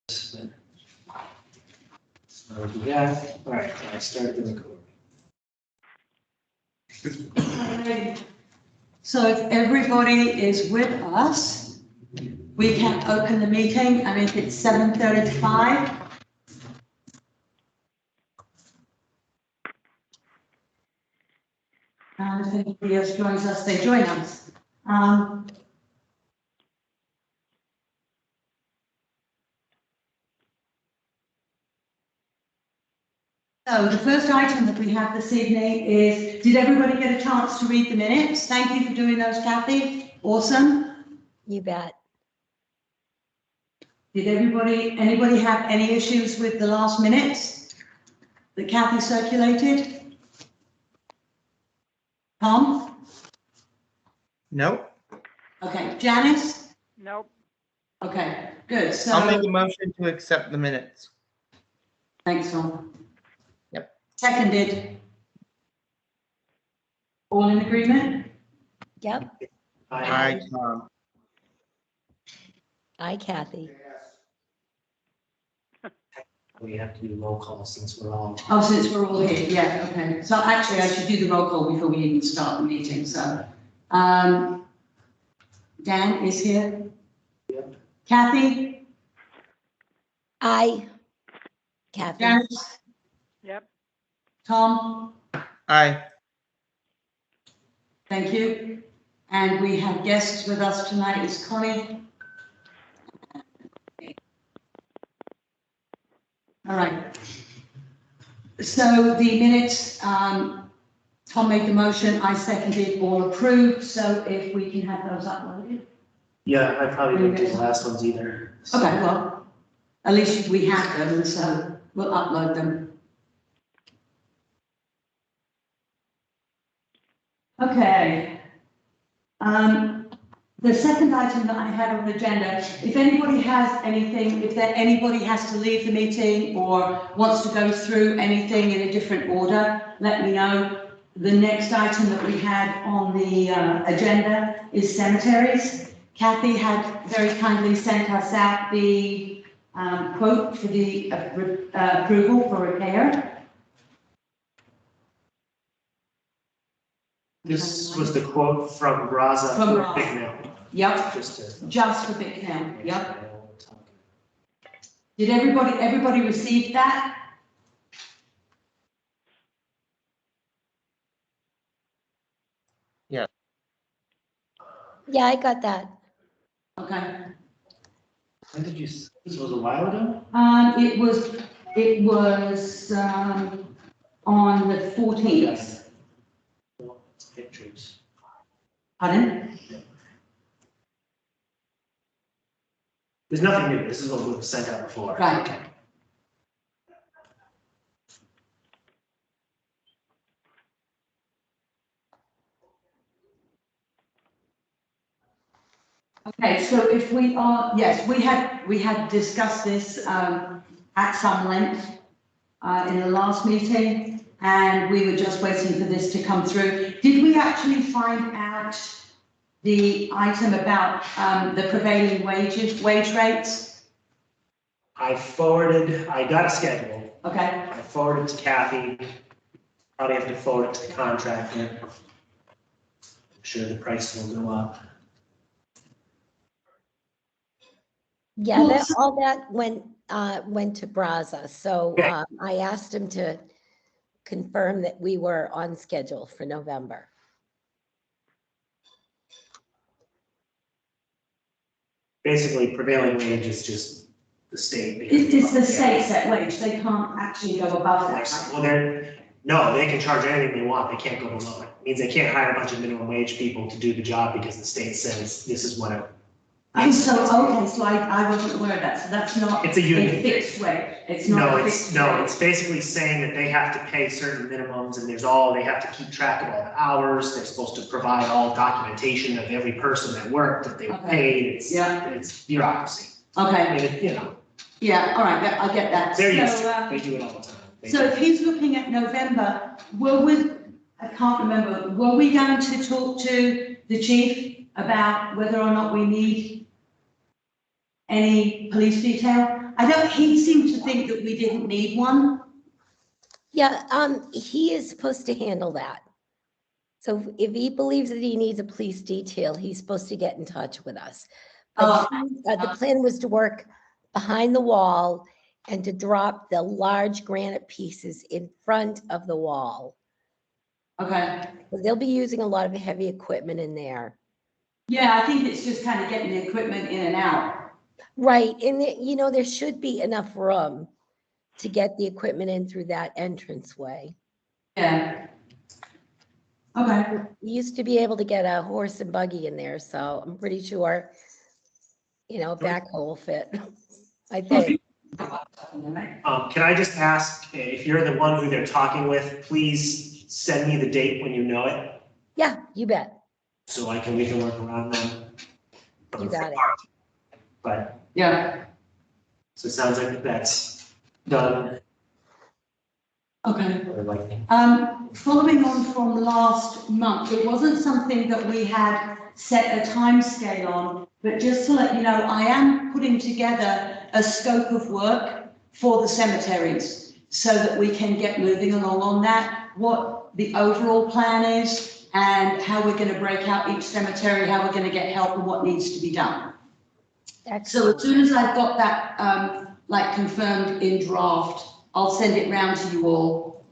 So do that. All right, I start the recording. So if everybody is with us, we can open the meeting. I mean, it's 7:35. And if anybody else joins us, they join us. So the first item that we have this evening is, did everybody get a chance to read the minutes? Thank you for doing those, Kathy. Awesome. You bet. Did anybody have any issues with the last minutes that Kathy circulated? Tom? Nope. Okay, Janice? Nope. Okay, good. So, I'll make a motion to accept the minutes. thanks, Tom. Yep. Seconded. All in agreement? Yep. Aye, Tom. Aye, Kathy. We have to do roll call since we're all. Oh, since we're all here, yeah, okay. So actually, I should do the roll call before we even start the meeting, so. Dan is here. Yep. Kathy? Aye, Kathy. Janice? Yep. Tom? Aye. Thank you. And we have guests with us tonight, is Connie. All right. So the minutes, Tom made the motion, I seconded, all approved. So if we can have those uploaded. Yeah, I probably didn't do the last ones either. So- Okay, well, at least we have them, and so we'll upload them. Okay. The second item that I had on the agenda, if anybody has anything, anybody has to leave the meeting or wants to go through anything in a different order, let me know. The next item that we had on the agenda is cemeteries. Kathy had very kindly sent us out the quote for the approval for repair. This was the quote from Raza From for Raza. Big Mill. Yep, just for Bicknell, yep. Did everybody receive that? Yeah, I got that. Okay. When did you, this was a while ago? It was on the 14th. Pictures. Pardon? There's nothing new. This is what was sent out before. Right. Okay, so if we are, yes, we had discussed this at some length in the last meeting, and we were just waiting for this to come through. Did we actually find out the item about the prevailing wage rates? I got a schedule. Okay, I forwarded it to Kathy. Probably have to forward it to the contractor. I'm sure the price will go up. Yeah, all that went to Braza. So Okay. I asked him to confirm that we were on schedule for November. Basically, prevailing wage is just the state. it's the state set wage, they can't actually go above that. Well, no, they can charge anything they want, they can't go below it. It means they can't hire a bunch of minimum wage people to do the job because the state says this is what it. And so, okay, so I wasn't aware of that, so that's not It's a union. fixed wage, it's not No, a fixed no, wage. it's basically saying that they have to pay certain minimums and they have to keep track of all the hours. They're supposed to provide all documentation of every person that worked, that they were Okay. paid. It's bureaucracy. Okay, I mean, yeah, all right, I get that. they're used So, to it. They do it all the time. They so do. if he's looking at November, I can't remember, were we going to talk to the chief about whether or not we need any police detail? He seemed to think that we didn't need one. Yeah, he is supposed to handle that. So if he believes that he needs a police detail, he's supposed to get in touch with us. But the plan was to work behind the wall and to drop the large granite pieces in front of the wall. Okay. They'll be using a lot of heavy equipment in there. Yeah, I think it's just kind of getting the equipment in and out. Right, and there should be enough room to get the equipment in through that entranceway. Yeah. Okay. We used to be able to get a horse and buggy in there, so I'm pretty sure, a backhoe will fit, I think. Can I just ask, if you're the one who they're talking with, please send me the date when you know it, Yeah, you bet. so we can work around them. You got it. But, Yeah. so it sounds like that's done. Okay. Or like, Following on from last month, it wasn't something that we had set a time scale on, but just to let you know, I am putting together a scope of work for the cemeteries so that we can get moving along on that, what the overall plan is and how we're going to break out each cemetery, how we're going to get help and what needs to be done. So as soon as I've got that confirmed in draft, I'll send it round to you all.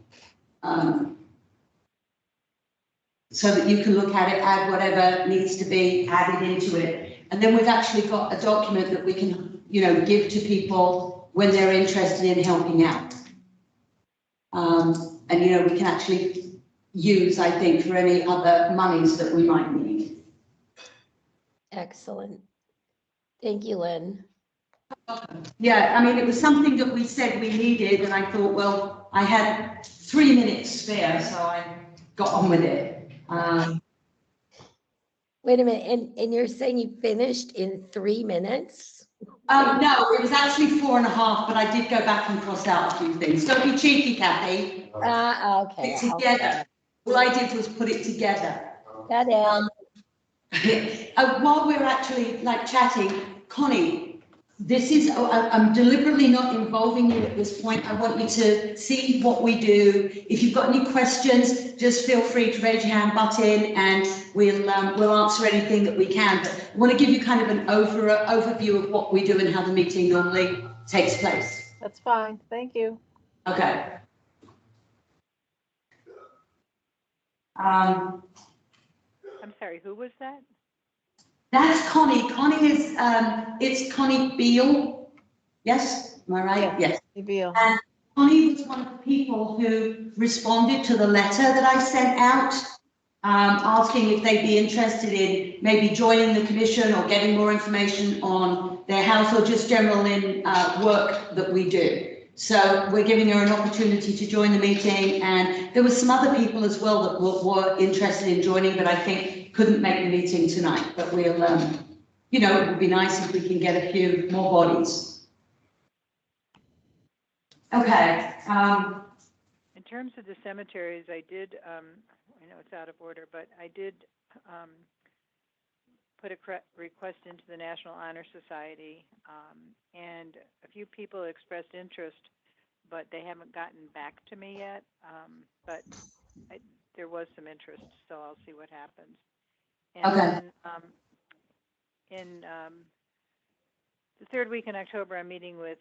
So that you can look at it, add whatever needs to be added into it. And then we've actually got a document that we can, give to people when they're interested in helping out. And, we can actually use, I think, for any other monies that we might need. Excellent. Thank you, Lynn. Yeah, I mean, it was something that we said we needed, and I thought, well, I had 3 minutes spare, so I got on with it. Wait a minute, and you're saying you finished in 3 minutes? No, it was actually 4.5, but I did go back and cross out a few things. Don't be cheeky, Kathy. Okay. It's together. All I did was put it together. Got it. While we're actually chatting, Connie, I'm deliberately not involving you at this point. I want you to see what we do. If you've got any questions, just feel free to raise your hand, butt in, and we'll answer anything that we can. But I want to give you kind of an overview of what we do and how the meeting normally takes place. That's fine. Thank you. Okay. I'm sorry, who was that? That's Connie. Connie is, it's Connie Beale. Yes, am I right? Yes. Beale. And Connie was one of the people who responded to the letter that I sent out, asking if they'd be interested in maybe joining the commission or getting more information on their house or just general work that we do. So we're giving her an opportunity to join the meeting, and there were some other people as well that were interested in joining, but I think couldn't make the meeting tonight. But we'll, it would be nice if we can get a few more bodies. Okay. In terms of the cemeteries, I did, I know it's out of order, but I did put a request into the National Honor Society, and a few people expressed interest, but they haven't gotten back to me yet. But there was some interest, so I'll see what happens. And okay. Then, in the third week in October, I'm meeting with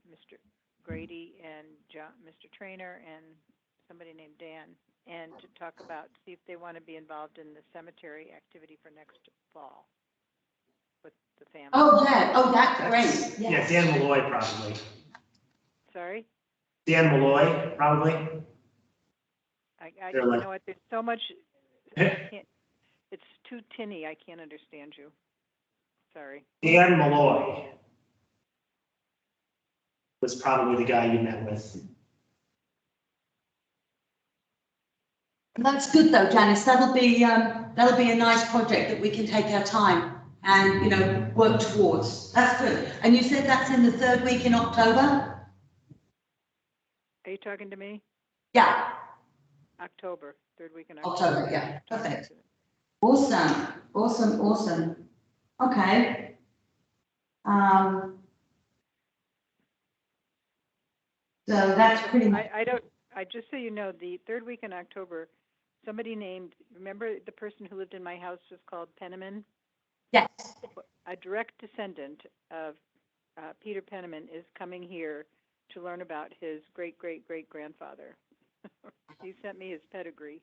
Mr. Grady and Mr. Trainer and somebody named Dan, and to talk about, see if they want to be involved in the cemetery activity for next fall with the family. Oh, yeah. Oh, that's great. yeah, Yes. Dan Malloy probably. Sorry? Dan Malloy, probably. You know what, there's so much, it's too tinny, I can't understand you. Sorry. Dan Malloy was probably the guy you met with. That's good though, Janice. That'll be a nice project that we can take our time and, work towards. That's good. And you said that's in the third week in October? Are you talking to me? Yeah. October, third week in October. October, yeah. Perfect. Awesome, awesome, awesome. Okay. So that's pretty much, Just so you know, the third week in October, somebody named, remember the person who lived in my house was called Penniman? yes. A direct descendant of Peter Penniman is coming here to learn about his great-great-great-grandfather. He sent me his pedigree.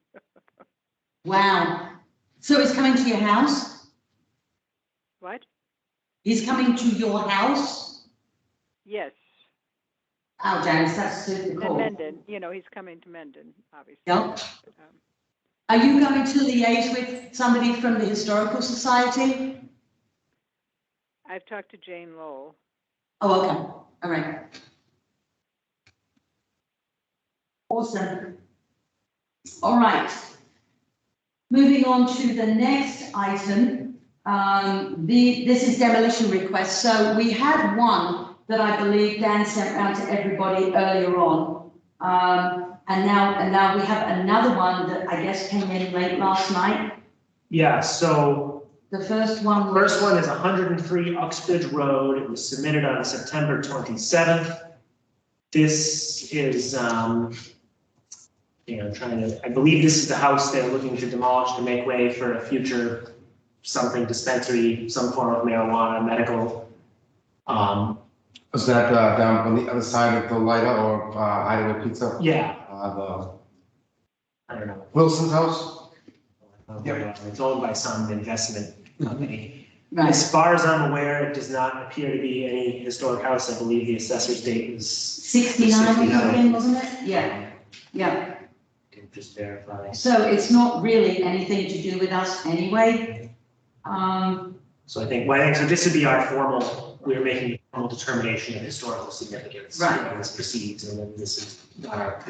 Wow. So he's coming to your house? What? He's coming to your house? Yes. Oh, Janice, that's super And cool. Mendon, he's coming to Mendon, obviously. Yep. Um, Are you going to liaise with somebody from the Historical Society? I've talked to Jane Lowell. Oh, okay. All right. Awesome. All right. Moving on to the next item. This is demolition request. So we had one that I believe Dan sent around to everybody earlier on. And now we have another one that I guess came in late last night. Yeah, so The first one. first one is 103 Uxbridge Road. It was submitted on September 27th. This is, I believe this is the house they're looking to demolish to make way for a future something dispensary, some form of marijuana, medical. Was that down on the other side of the light or Idaho Pizza? Yeah, The I don't know. Wilson's house? It's owned by some investment company. Right. As far as I'm aware, it does not appear to be any historic house. I believe the assessor's date is 69 again, wasn't it? Yeah. Yeah. Can just verify. So it's not really anything to do with us anyway. So I think so this would be our formal, we're making a formal determination of historical significance. Right. This proceeds, and then this is our,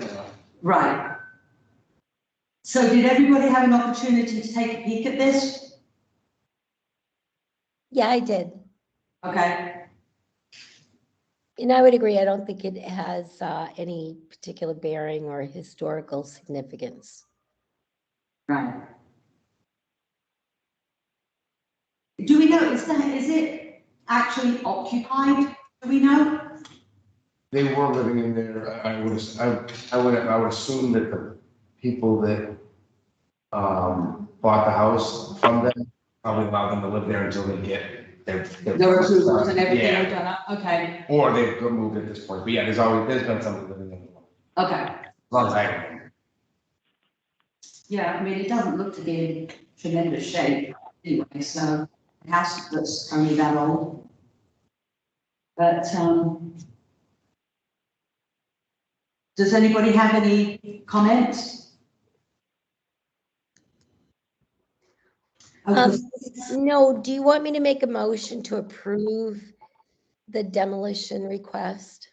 Right. So did everybody have an opportunity to take a peek at this? Yeah, I did. Okay. And I would agree. I don't think it has any particular bearing or historical significance. Right. Do we know, is it actually occupied? Do we know? They were living in there. I would assume that the people that bought the house from them probably allowed them to live there until they get their The approvals and everything Yeah. are done up? Okay, Or they've moved at this point. But yeah, there's been somebody living there. okay. As long as I remember. Yeah, I mean, it doesn't look to be in tremendous shape anyway, so the house that's only that old. But, does anybody have any comments? No, do you want me to make a motion to approve the demolition request?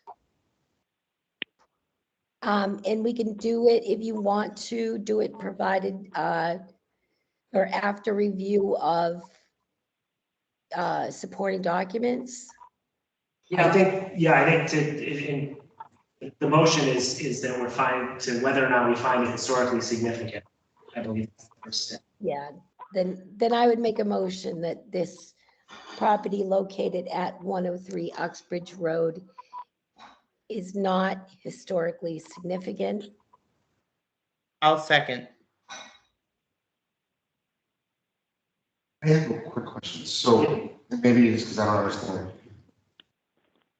And we can do it if you want to do it provided or after review of supporting documents. I think the motion is that we're fine to whether or not we find it historically significant. I believe that's the first step. Yeah, then I would make a motion that this property located at 103 Uxbridge Road is not historically significant. I'll second. I have a quick question. So maybe it's because I don't understand.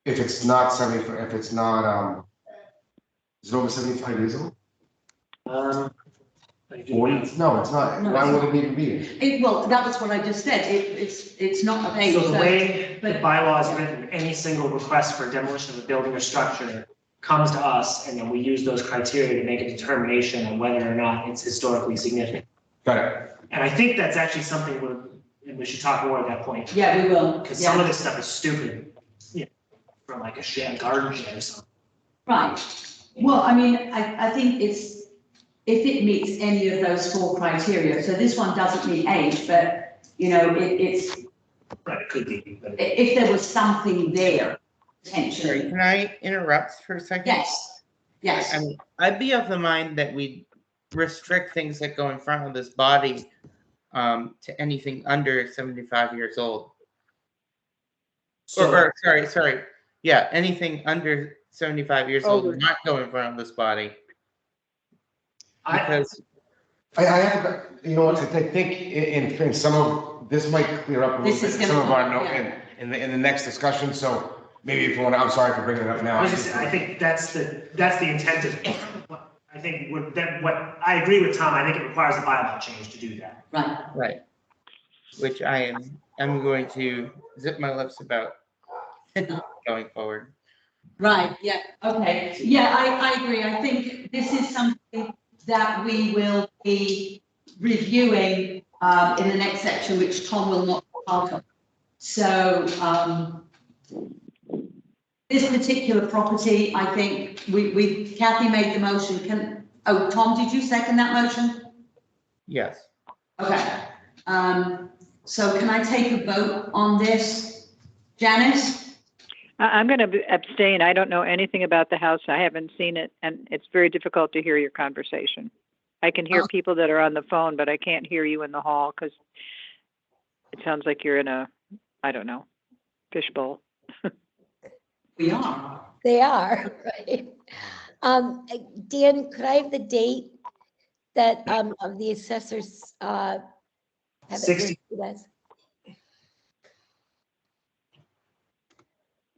If it's not 75, if it's not, is it over 75 years old? 40? No, it's not. No, Why it's would it even be? Well, that was what I just said. It's not a age. So the way the but- bylaw is written, any single request for demolition of a building or structure comes to us, and then we use those criteria to make a determination on whether or not it's historically significant. Got it. And I think that's actually something and we should talk more at that point, Yeah, we will. because Yeah. some of this stuff is stupid, from like a shed, garden shed or something. Right. Well, I mean, I think if it meets any of those 4 criteria, so this one doesn't meet age, but, it's, Right, it could be, but if there was something there, Sorry, potentially. can I interrupt for a second? Yes, yes. I mean, I'd be of the mind that we restrict things that go in front of this body to anything under 75 years old. So, Or sorry. Yeah, anything under 75 years old will not go in front of this body. Because I have, you know what, I think in some of, this might clear up a This little is bit, gonna some of our come, note yeah. in the next discussion, so maybe if you want, I'm sorry for bringing it up now. I think that's the intent of, I think what I agree with Tom, I think it requires a bylaw change to do that. Right. right, which I'm going to zip my lips about going forward. Right, yeah, okay. Yeah, I agree. I think this is something that we will be reviewing in the next section, which Tom will not be part of. So this particular property, I think Kathy made the motion. Tom, did you second that motion? Yes. Okay. So can I take a vote on this? Janice? I'm going to abstain. I don't know anything about the house. I haven't seen it, and it's very difficult to hear your conversation. I can hear people that are on the phone, but I can't hear you in the hall because it sounds like you're in a, I don't know, fishbowl. We are. They are, right? Dan, could I have the date that, of the assessors, have it 60. listed as?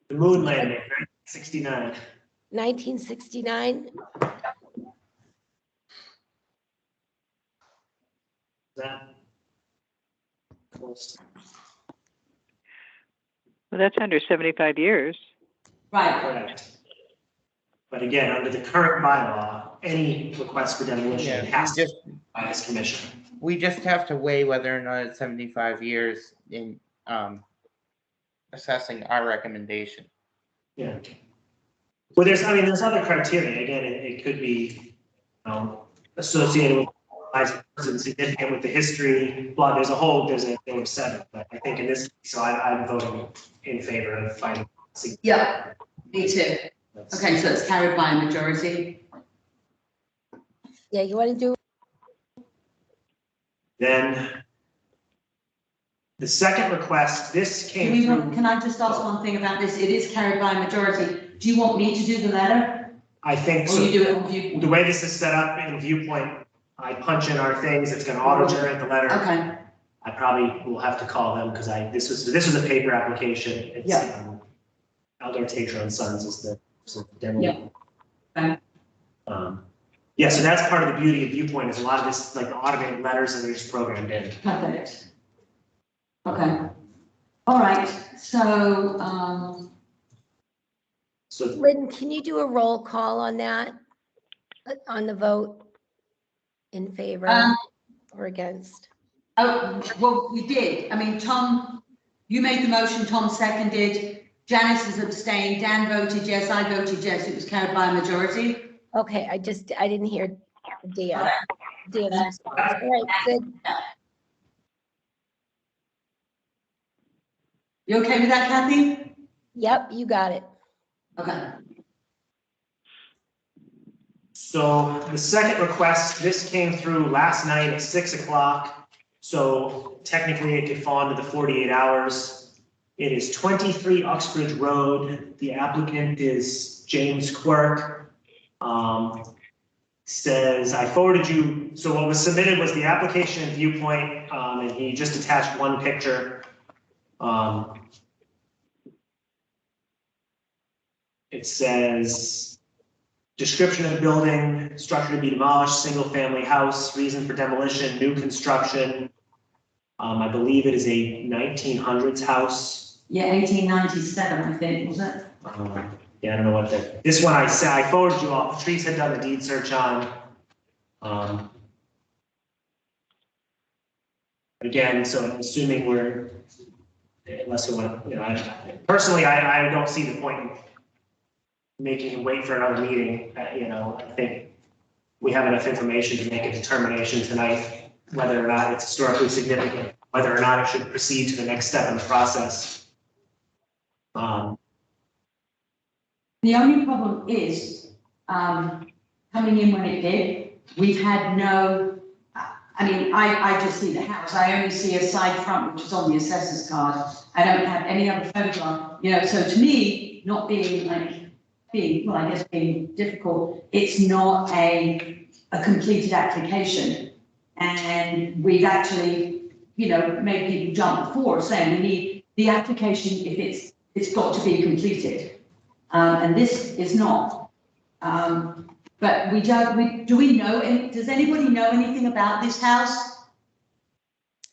The moon landing, 1969. 1969? That close. Well, that's under 75 years. Right. Correct. But again, under the current bylaw, any request for demolition Yeah, has to be by this commission. we just have to weigh whether or not it's 75 years in assessing our recommendation. Yeah. Well, there's other criteria. Again, it could be, associated with person significant with the history. Well, there were 7, but I think in this, so I'm voting in favor of finding. Yeah, me too. Okay, so it's carried by a majority. Yeah, you want to do, Then the second request, this came through. Can I just ask one thing about this? It is carried by a majority. Do you want me to do the letter? I think Or so. you do it on Viewpoint? The way this is set up in Viewpoint, I punch in our things, it's gonna auto generate the letter. Okay, I probably will have to call them because this was a paper application. It's, Yeah. Aldor Tetra and Sons is the demo. Yeah. Okay. Yeah, so that's part of the beauty of Viewpoint is a lot of this, like the automated letters that are just programmed in. perfect. Okay. All right, so, So Lynn, can you do a roll call on that? On the vote? In favor or against? well, we did. I mean, Tom, you made the motion, Tom seconded. Janice has abstained. Dan voted yes, I voted yes. It was carried by a majority. Okay, I didn't hear Dan's response. All right, good. You okay with that, Kathy? Yep, you got it. Okay. So the second request, this came through last night at 6 o'clock. So technically it could fall into the 48 hours. It is 23 Uxbridge Road. The applicant is James Quirk. Says, I forwarded you, so what was submitted was the application in Viewpoint, and he just attached one picture. It says, description of the building, structure to be demolished, single family house, reason for demolition, new construction. I believe it is a 1900s house. Yeah, 1897, I think, was it? Yeah, I don't know what this one I forwarded you all. Patrice had done the deed search on. Again, so I'm assuming unless we want, personally, I don't see the point in making him wait for another meeting. I think we have enough information to make a determination tonight, whether or not it's historically significant, whether or not it should proceed to the next step in the process. The only problem is, coming in when it did, we've had no, I mean, I just see the house. I only see a side front, which is on the assessor's card. I don't have any other photograph, you know, so to me, not being well, I guess being difficult, it's not a completed application. And we've actually, you know, made people jump before saying we need the application if it's got to be completed. And this is not. But do we know, does anybody know anything about this house?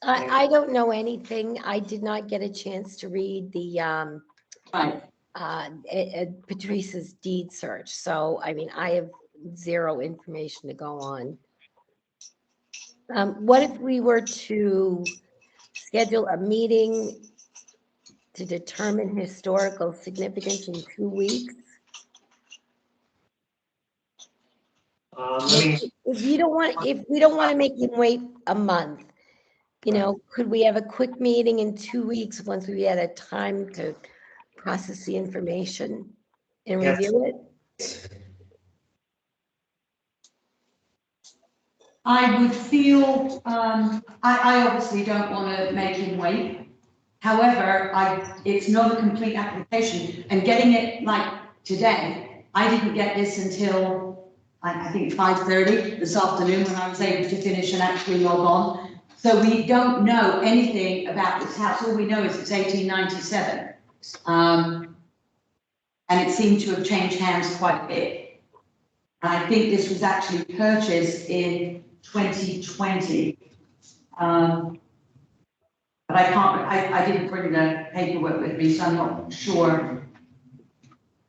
I don't know anything. I did not get a chance to read the, Right. Patrice's deed search. So, I mean, I have zero information to go on. What if we were to schedule a meeting to determine historical significance in 2 weeks? Let me, If we don't want to make him wait a month, you know, could we have a quick meeting in 2 weeks once we had a time to process the information and Yes. review it? I would feel, I obviously don't want to make him wait. However, it's not a complete application, and getting it like today, I didn't get this until I think 5:30 this afternoon when I was able to finish and actually log on. So we don't know anything about this house. All we know is it's 1897. And it seemed to have changed hands quite a bit. And I think this was actually purchased in 2020. But I didn't bring the paperwork with me, so I'm not sure.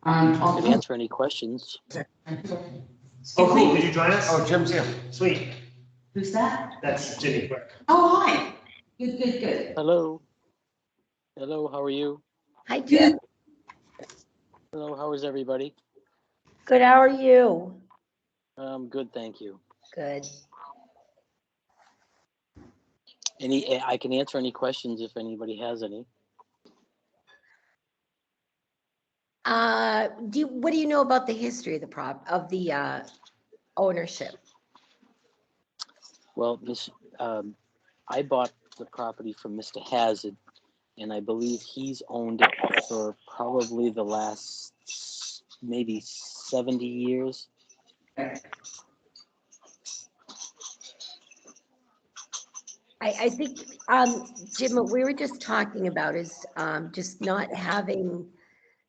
I can answer any questions. oh, cool, did you join us? Oh, Jim's here. Sweet, Who's that? that's Jimmy Quirk. Oh, hi. Good. Hello. Hello, how are you? Hi, Jim. Hello, how is everybody? Good, how are you? Good, thank you. Good. I can answer any questions if anybody has any. What do you know about the history of the ownership? Well, I bought the property from Mr. Hazard, and I believe he's owned it for probably the last maybe 70 years. I think, Jim, what we were just talking about is just not having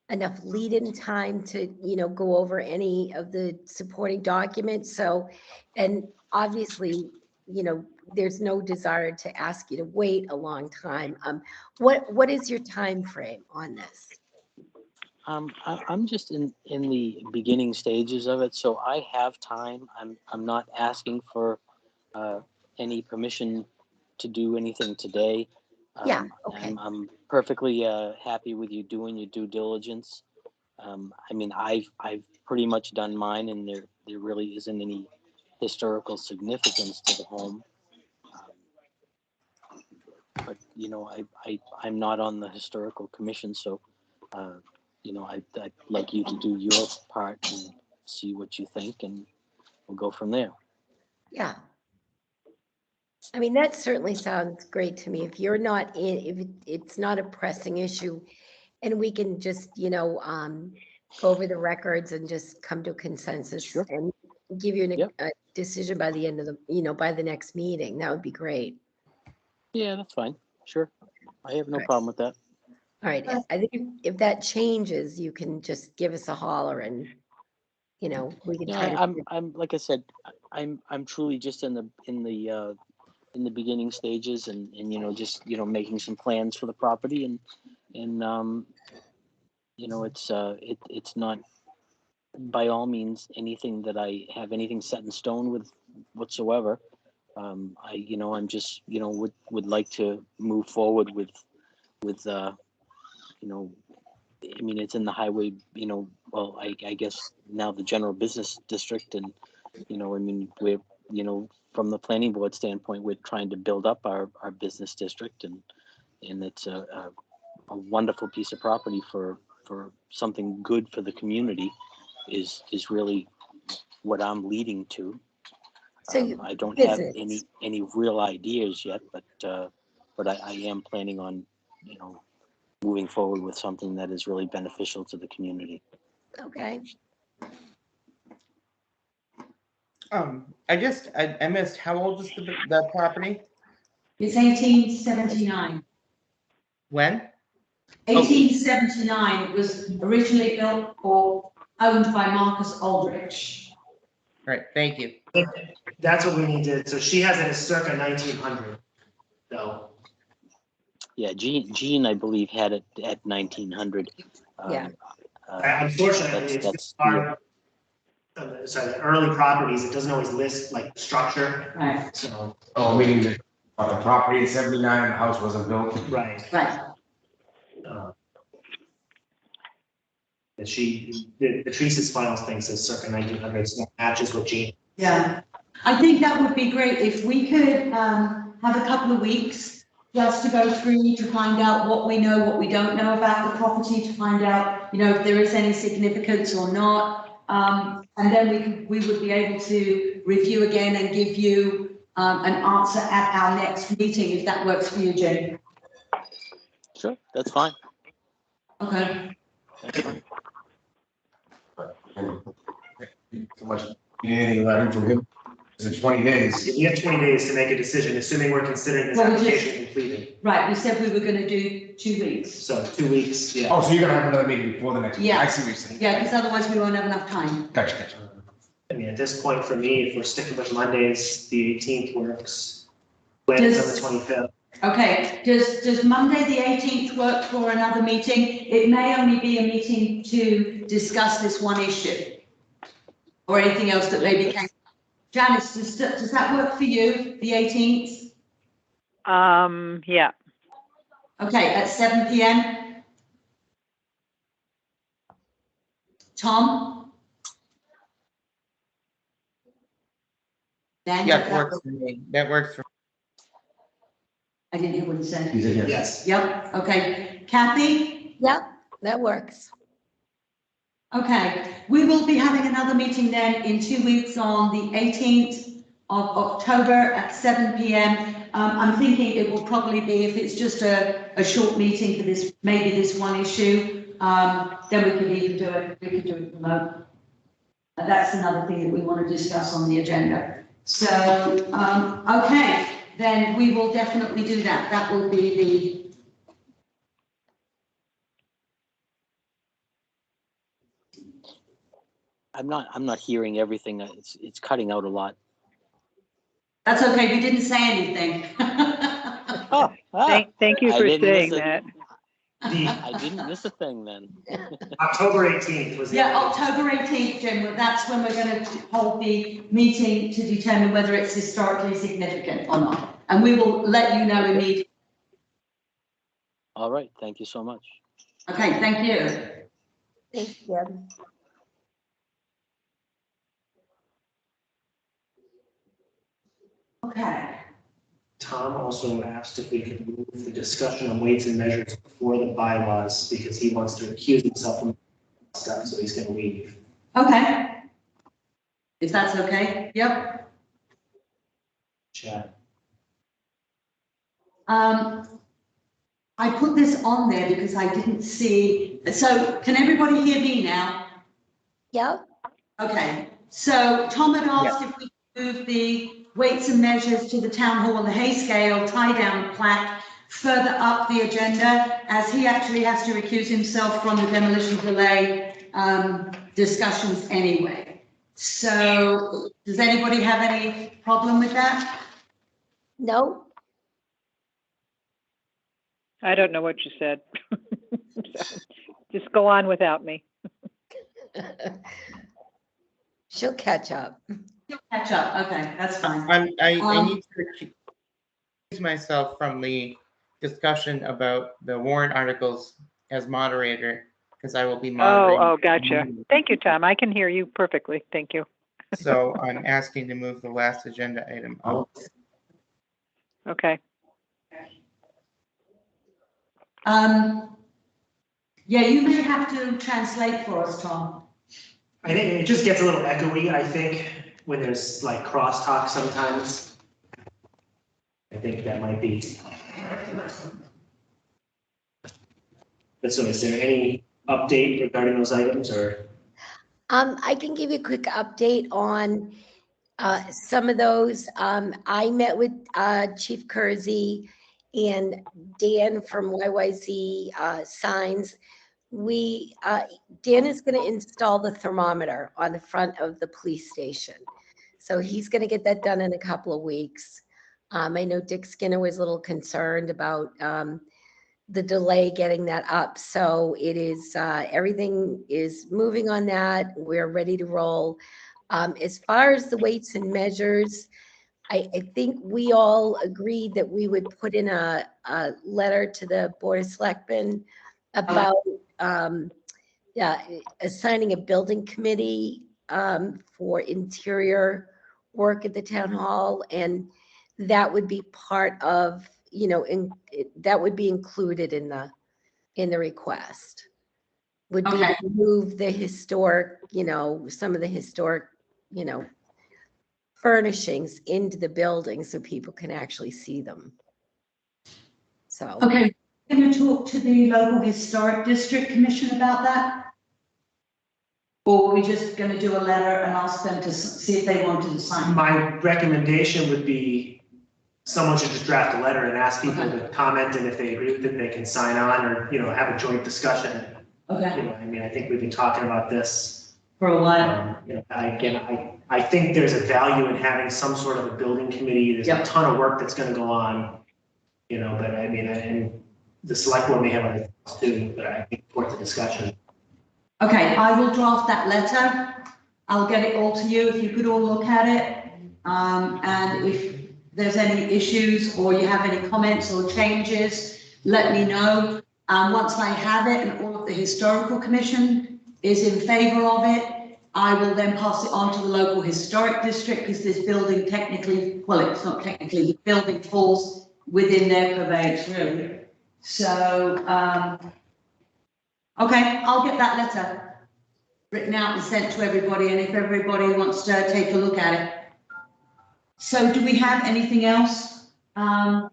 enough lead-in time to, you know, go over any of the supporting documents. So, and obviously, you know, there's no desire to ask you to wait a long time. What is your time frame on this? I'm just in the beginning stages of it, so I have time. I'm not asking for any permission to do anything today. Yeah, okay. I'm perfectly happy with you doing your due diligence. I mean, I've pretty much done mine, and there really isn't any historical significance to the home. But you know, I'm not on the historical commission, so you know, I'd like you to do your part and see what you think, and we'll go from there. Yeah. I mean, that certainly sounds great to me. If you're not if it's not a pressing issue, and we can just, you know, go over the records and just come to a consensus. Sure. And give you Yep. a decision by the end of by the next meeting, that would be great. Yeah, that's fine. Sure. I have no Right. problem with that. All right, I think if that changes, you can just give us a holler and, you know, we can try Yeah, to. I'm like I said, I'm truly just in the beginning stages, and you know, just, you know, making some plans for the property, and you know, it's not by all means anything that I have anything set in stone with whatsoever. You know, I'm just, you know, would like to move forward with you know, I mean, it's in the highway, you know, well, I guess now the general business district, and you know, I mean, we're, you know, from the planning board standpoint, we're trying to build up our business district, and it's a wonderful piece of property for something good for the community is really what I'm leading to. So you- I don't have visits. any real ideas yet, but I am planning on, moving forward with something that is really beneficial to the community. Okay. I missed, how old is the property? It's 1879. When? 1879, it was originally built or owned by Marcus Aldrich. All right, thank you. That's what we need to, so she has it as circa 1900, though. Yeah, Jean, I believe, had it at 1900. Yeah. Unfortunately, That's it's our, sorry, the early properties, it doesn't always list like structure, Right, so, Oh, meaning that the property in 79, the house wasn't built? right. right. That the Teresa's Files thing says circa 1900, so that matches what Jean. Yeah, I think that would be great if we could have a couple of weeks just to go through to find out what we know, what we don't know about the property, to find out, if there is any significance or not. And then we would be able to review again and give you an answer at our next meeting, if that works for you, Jane. Sure, that's fine. Okay. That's fine. So much, you need anything learned from him? Is it 20 days? You have 20 days to make a decision, assuming we're considering this Well, we just- application completed. Right, we said we were going to do 2 weeks. So 2 weeks, yeah. Oh, so you're gonna have another meeting before the next meeting? Yeah. I see what you're saying. Yeah, because otherwise we won't have enough time. Gotcha. I mean, at this point, for me, if we're sticking with Mondays, the 18th works. Wednesday on the 25th. Okay, does Monday, the 18th work for another meeting? It may only be a meeting to discuss this one issue or anything else that maybe came. Janice, does that work for you, the 18th? Yeah. Okay, at 7 p.m. Tom? Dan, Yeah, does it that works for me. That works for, I didn't hear what he said. He said yes. Yes. Yep, okay. Kathy? Yep, that works. Okay, we will be having another meeting then in 2 weeks on the 18th of October at 7 p.m. I'm thinking it will probably be, if it's just a short meeting for this, maybe this one issue, then we could even do it, remote. That's another thing that we want to discuss on the agenda. So, okay, then we will definitely do that. That will be the I'm not hearing everything. It's cutting out a lot. That's okay, we didn't say anything. Oh, Thank you I for didn't miss saying it. that. I didn't miss a thing then. October 18th was the. Yeah, October 18th, Jim, that's when we're going to hold the meeting to determine whether it's historically significant or not. And we will let you know immediately. All right, thank you so much. Okay, thank you. Thanks, Jim. Okay, Tom also asked if we could move the discussion on weights and measures before the bylaws, because he wants to accuse himself from stuff, so he's gonna leave. okay. If that's okay, yep. Chat. I put this on there because I didn't see, so can everybody hear me now? Yep, Okay, so Tom had asked if we could move the weights and measures to the town hall, the hay scale, tie down plaque further up the agenda, as he actually has to recuse himself from the demolition delay discussions anyway. So does anybody have any problem with that? no, I don't know what you said. So, just go on without me. she'll catch up. Catch up, okay, that's fine. I need to recuse myself from the discussion about the warrant articles as moderator, because I will be moderating. Oh, gotcha. Thank you, Tom. I can hear you perfectly. Thank you. So I'm asking to move the last agenda item up. Okay. Yeah, you may have to translate for us, Tom. I think it just gets a little echoey, I think, when there's like crosstalk sometimes. I think that might be. But so is there any update regarding those items or? I can give you a quick update on some of those. I met with Chief Kersey and Dan from YYZ Signs. Dan is going to install the thermometer on the front of the police station. So he's going to get that done in a couple of weeks. I know Dick Skinner was a little concerned about the delay getting that up. So it is, everything is moving on that. We're ready to roll. As far as the weights and measures, I think we all agreed that we would put in a letter to the Board of Selectmen about assigning a building committee for interior work at the town hall, and that would be part of, that would be included in the request. Would be to move the historic, some of the historic, furnishings into the building so people can actually see them. So. Okay, can you talk to the local historic district commission about that? Or are we just going to do a letter and ask them to see if they wanted to sign? My recommendation would be someone should just draft a letter and ask people to comment, and if they agree with it, they can sign on or, have a joint discussion. Okay. I think we've been talking about this For a while. I think there's a value in having some sort of a building committee. There's a ton of work that's going to go on, but and the select board may have other things too, but I think it's worth the discussion. Okay, I will draft that letter. I'll get it all to you if you could all look at it. And if there's any issues or you have any comments or changes, let me know. Once I have it and all of the historical commission is in favor of it, I will then pass it on to the local historic district, because this building technically, well, it's not technically, the building falls within their purveyance room. So, okay, I'll get that letter written out and sent to everybody, and if everybody wants to take a look at it. So do we have anything else? I'll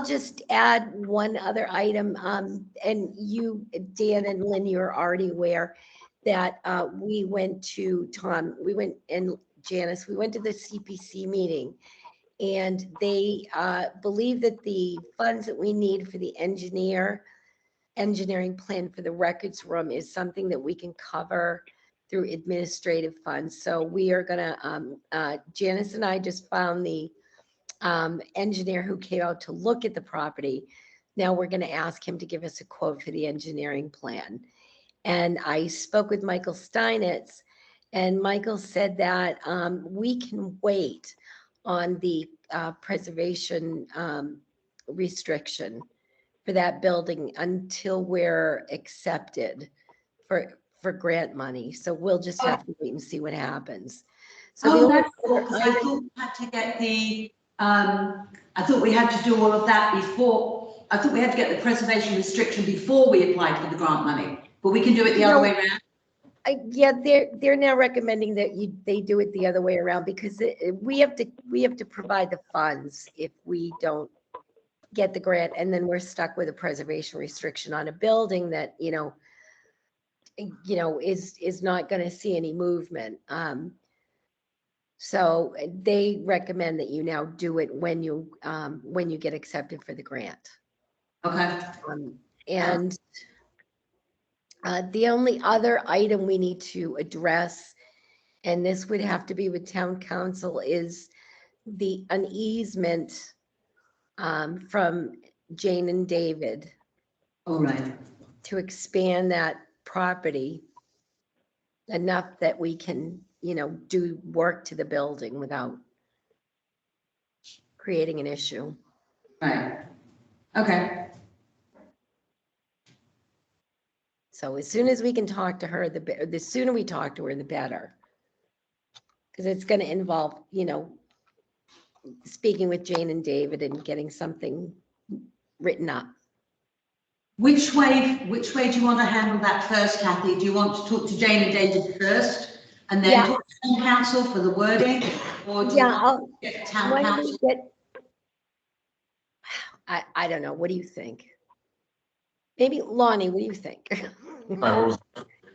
just add one other item, and you, Dan and Lynn, you're already aware that we went to Janice, we went to the CPC meeting, and they believe that the funds that we need for the engineering plan for the records room is something that we can cover through administrative funds. So we are gonna, Janice and I just found the engineer who came out to look at the property. Now we're gonna ask him to give us a quote for the engineering plan. And I spoke with Michael Steinitz, and Michael said that we can wait on the preservation restriction for that building until we're accepted for grant money. So we'll just have to wait and see what happens. So that's cool, because I thought we had to get the, I thought we had to do all of that before, I thought we had to get the preservation restriction before we applied for the grant money, but we can do it the other way around. Yeah, they're now recommending that they do it the other way around, because we have to provide the funds if we don't get the grant, and then we're stuck with a preservation restriction on a building that is not going to see any movement. So they recommend that you now do it when you get accepted for the grant. Okay. And the only other item we need to address, and this would have to be with town council, is an easement from Jane and David. All right. To expand that property enough that we can, do work to the building without creating an issue. Right. Okay. So as soon as we can talk to her, the sooner we talk to her, the better. Because it's going to involve, speaking with Jane and David and getting something written up. Which way do you want to handle that first, Kathy? Do you want to talk to Jane and David first And then Yeah. talk to town council for the wording, or do you Yeah, want to get town why don't council? we get? I don't know. What do you think? Maybe Lonnie, what do you think?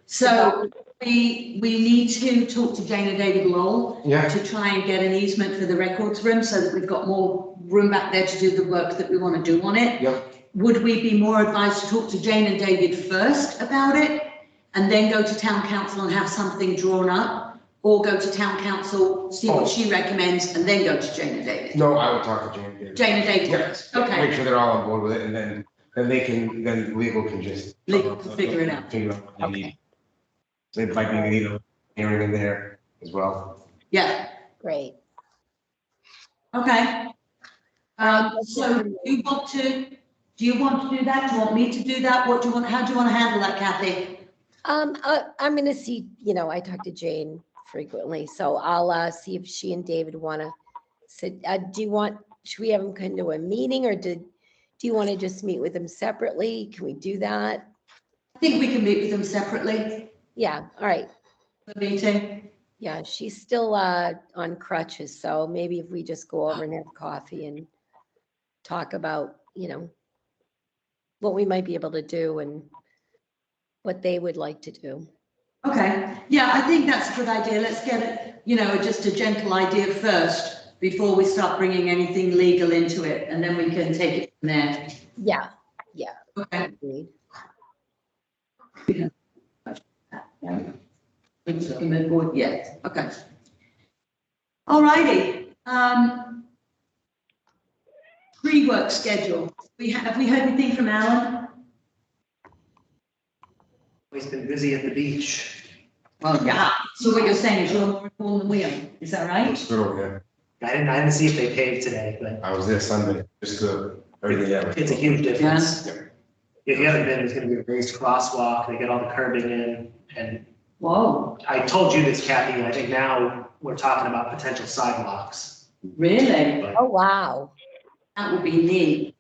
So we need to talk to Jane and David Lowell Yeah, to try and get an easement for the records room so that we've got more room back there to do the work that we want to do on it. yeah. Would we be more advised to talk to Jane and David first about it and then go to town council and have something drawn up? Or go to town council, see what she recommends, and then go to Jane and David? No, I would talk to Jane. Jane and David Yeah. first, Make okay. sure they're all on board with it, and then legal can just. Legal can figure it out. Figure out what they need. Okay, So it might be we need a hearing in there as well. Yeah, great. okay. So do you want to do that? Do you want me to do that? What do you want, how do you want to handle that, Kathy? I'm gonna see, I talk to Jane frequently, so I'll see if she and David wanna sit, should we have them come to a meeting, or do you wanna just meet with them separately? Can we do that? I think we can meet with them separately, Yeah, all right. the meeting. Yeah, she's still on crutches, so maybe if we just go over and have coffee and talk about, what we might be able to do and what they would like to do. Okay, yeah, I think that's a good idea. Let's get it, just a gentle idea first before we start bringing anything legal into it, and then we can take it from there. Yeah, Okay. agreed. Yeah, okay. All righty. Pre-work schedule. Have we heard anything from Alan? He's been busy at the beach. Well, yeah. So what you're saying is you're more informed than we are, is that right? It's good over there. I didn't see if they paved today, but I was there Sunday, just everything else. it's a huge difference. If you haven't been, there's gonna be a raised crosswalk, they get all the curbing in, and Whoa, I told you this, Kathy, I think now we're talking about potential sidewalks. really? But, Oh, wow. That would be neat.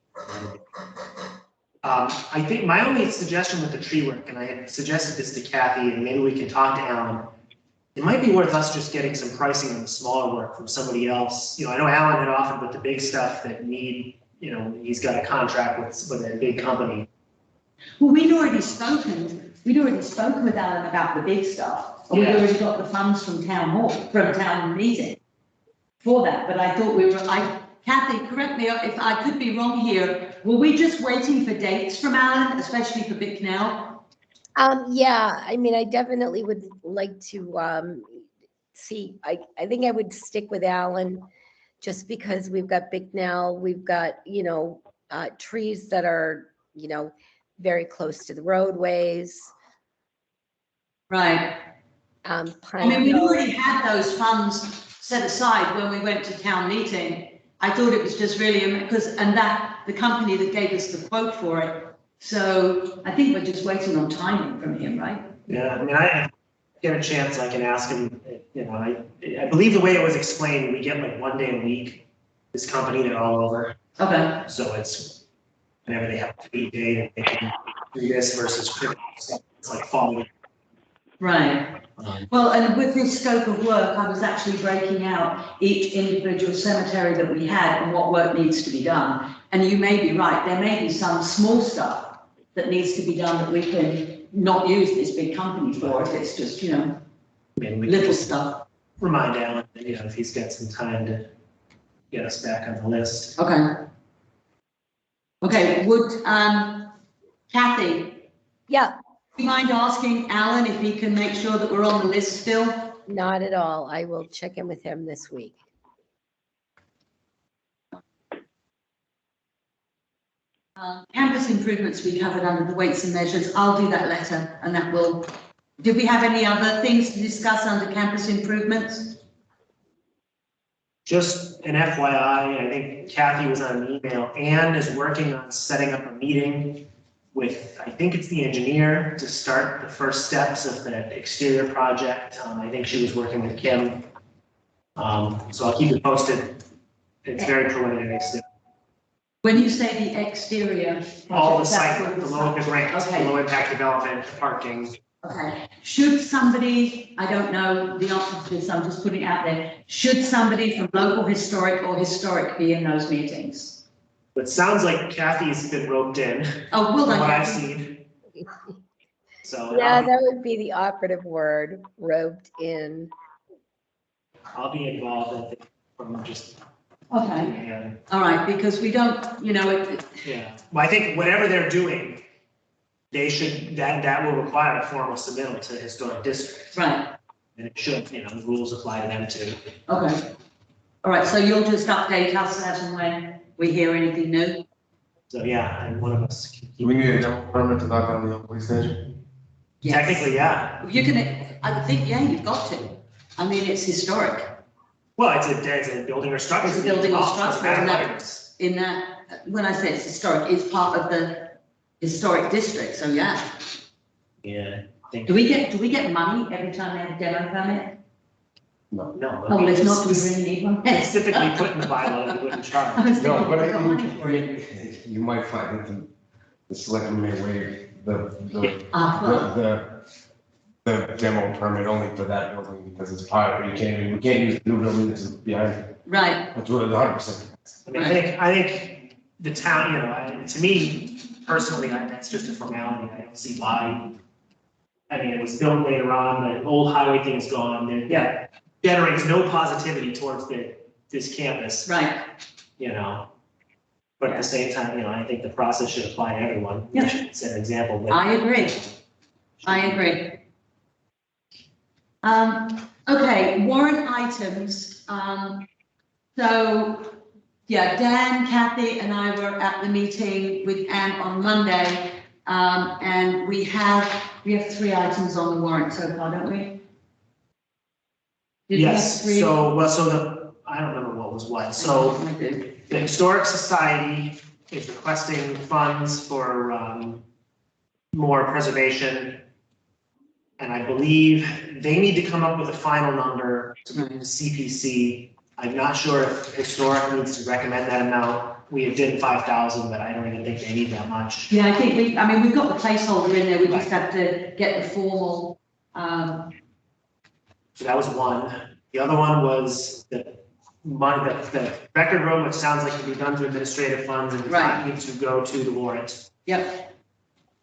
I think my only suggestion with the tree work, and I had suggested this to Kathy, and maybe we can talk to Alan. It might be worth us just getting some pricing on the smaller work from somebody else. I know Alan had offered with the big stuff that he's got a contract with a big company. Well, we'd already spoken with Alan about the big stuff. And we'd Yeah. already got the funds from town meeting for that, but I thought Kathy, correct me if I could be wrong here. Were we just waiting for dates from Alan, especially for Bicknell? Yeah, I mean, I definitely would like to see, I think I would stick with Alan just because we've got Bicknell, we've got, trees that are, very close to the roadways. Right. I mean, we already had those funds set aside when we went to town meeting. I thought it was just really, the company that gave us the quote for it. So I think we're just waiting on timing from him, right? Yeah, I mean, I get a chance, I can ask him, I believe the way it was explained, we get like 1 day a week, this company, they're all over. Okay. So it's whenever they have a free day, and they can do this versus it's like following. Right. Well, and with this scope of work, I was actually breaking out each individual cemetery that we had and what work needs to be done. And you may be right, there may be some small stuff that needs to be done that we can not use this big company for if it's just, I mean, we can little just stuff. remind Alan, that, if he's got some time to get us back on the list. Okay. Okay, would, Kathy, Yeah, do you mind asking Alan if he can make sure that we're on the list still? not at all. I will check in with him this week. Campus improvements we covered under the weights and measures. I'll do that letter and that will, did we have any other things to discuss under campus improvements? Just an FYI, I think Kathy was on an email. Ann is working on setting up a meeting with, I think it's the engineer, to start the first steps of the exterior project. I think she was working with Kim. So I'll keep you posted. It's very preliminary still. When you say the exterior. All the project, site, that's the what low, the grant, the Okay. low impact development, parking. Okay, should somebody, I don't know the answer to this, I'm just putting it out there, should somebody from local historic or historic be in those meetings? It sounds like Kathy's been roped in, Oh, will from what I've they? seen. So Yeah, that would be the operative word, roped in. I'll be involved, I think, from just, Okay, yeah. all right, because we don't, you know, Yeah, well, I think whatever they're doing, they should, that will require a formal submittal to historic district. right, And it should, the rules apply to them too. okay. All right, so you'll just update us as and when we hear anything new? So, yeah, and one of us. can Do we need a demo permit to knock down the old police station? Yes. Technically, yeah. You can, I think, yeah, you've got to. I mean, it's historic Well, it's a building or structure. It's a building or Doesn't structure, matter and what that- it is. in that, when I say it's historic, it's part of the historic district, so yeah. Yeah, I think. Do we get money every time they have a demo permit? No. Oh, there's not, do we really need one? Specifically put in the bylaw that we wouldn't I charge. was No, thinking, but we got money for it. you might find that the selectmen may waive Well, the demo permit only for that building because it's part of, we can't use the new building that's behind it. right, That's what 100%. I mean, I think the town, to me personally, that's just a formality. I don't see why. I mean, it was built later on, the old highway thing is gone, and yeah, generates no positivity towards this campus, right. But at the same time, I think the process should apply to everyone. Yeah. We should set an example. but- I agree. I agree. Okay, warrant items. So, yeah, Dan, Kathy, and I were at the meeting with Ann on Monday. And we have 3 items on the warrant so far, don't we? Did we have Yes, 3? I don't remember what was what. So I do. the Historic Society is requesting funds for more preservation. And I believe they need to come up with a final number to bring to CPC. I'm not sure if Historic needs to recommend that amount. We have did 5,000, but I don't even think they need that much. Yeah, I think we've got the placeholder in there. We just have to get the formal, So that was one. The other one was the money, the record room, which sounds like can be done to administrative funds and Right. need to go to the warrant. yep.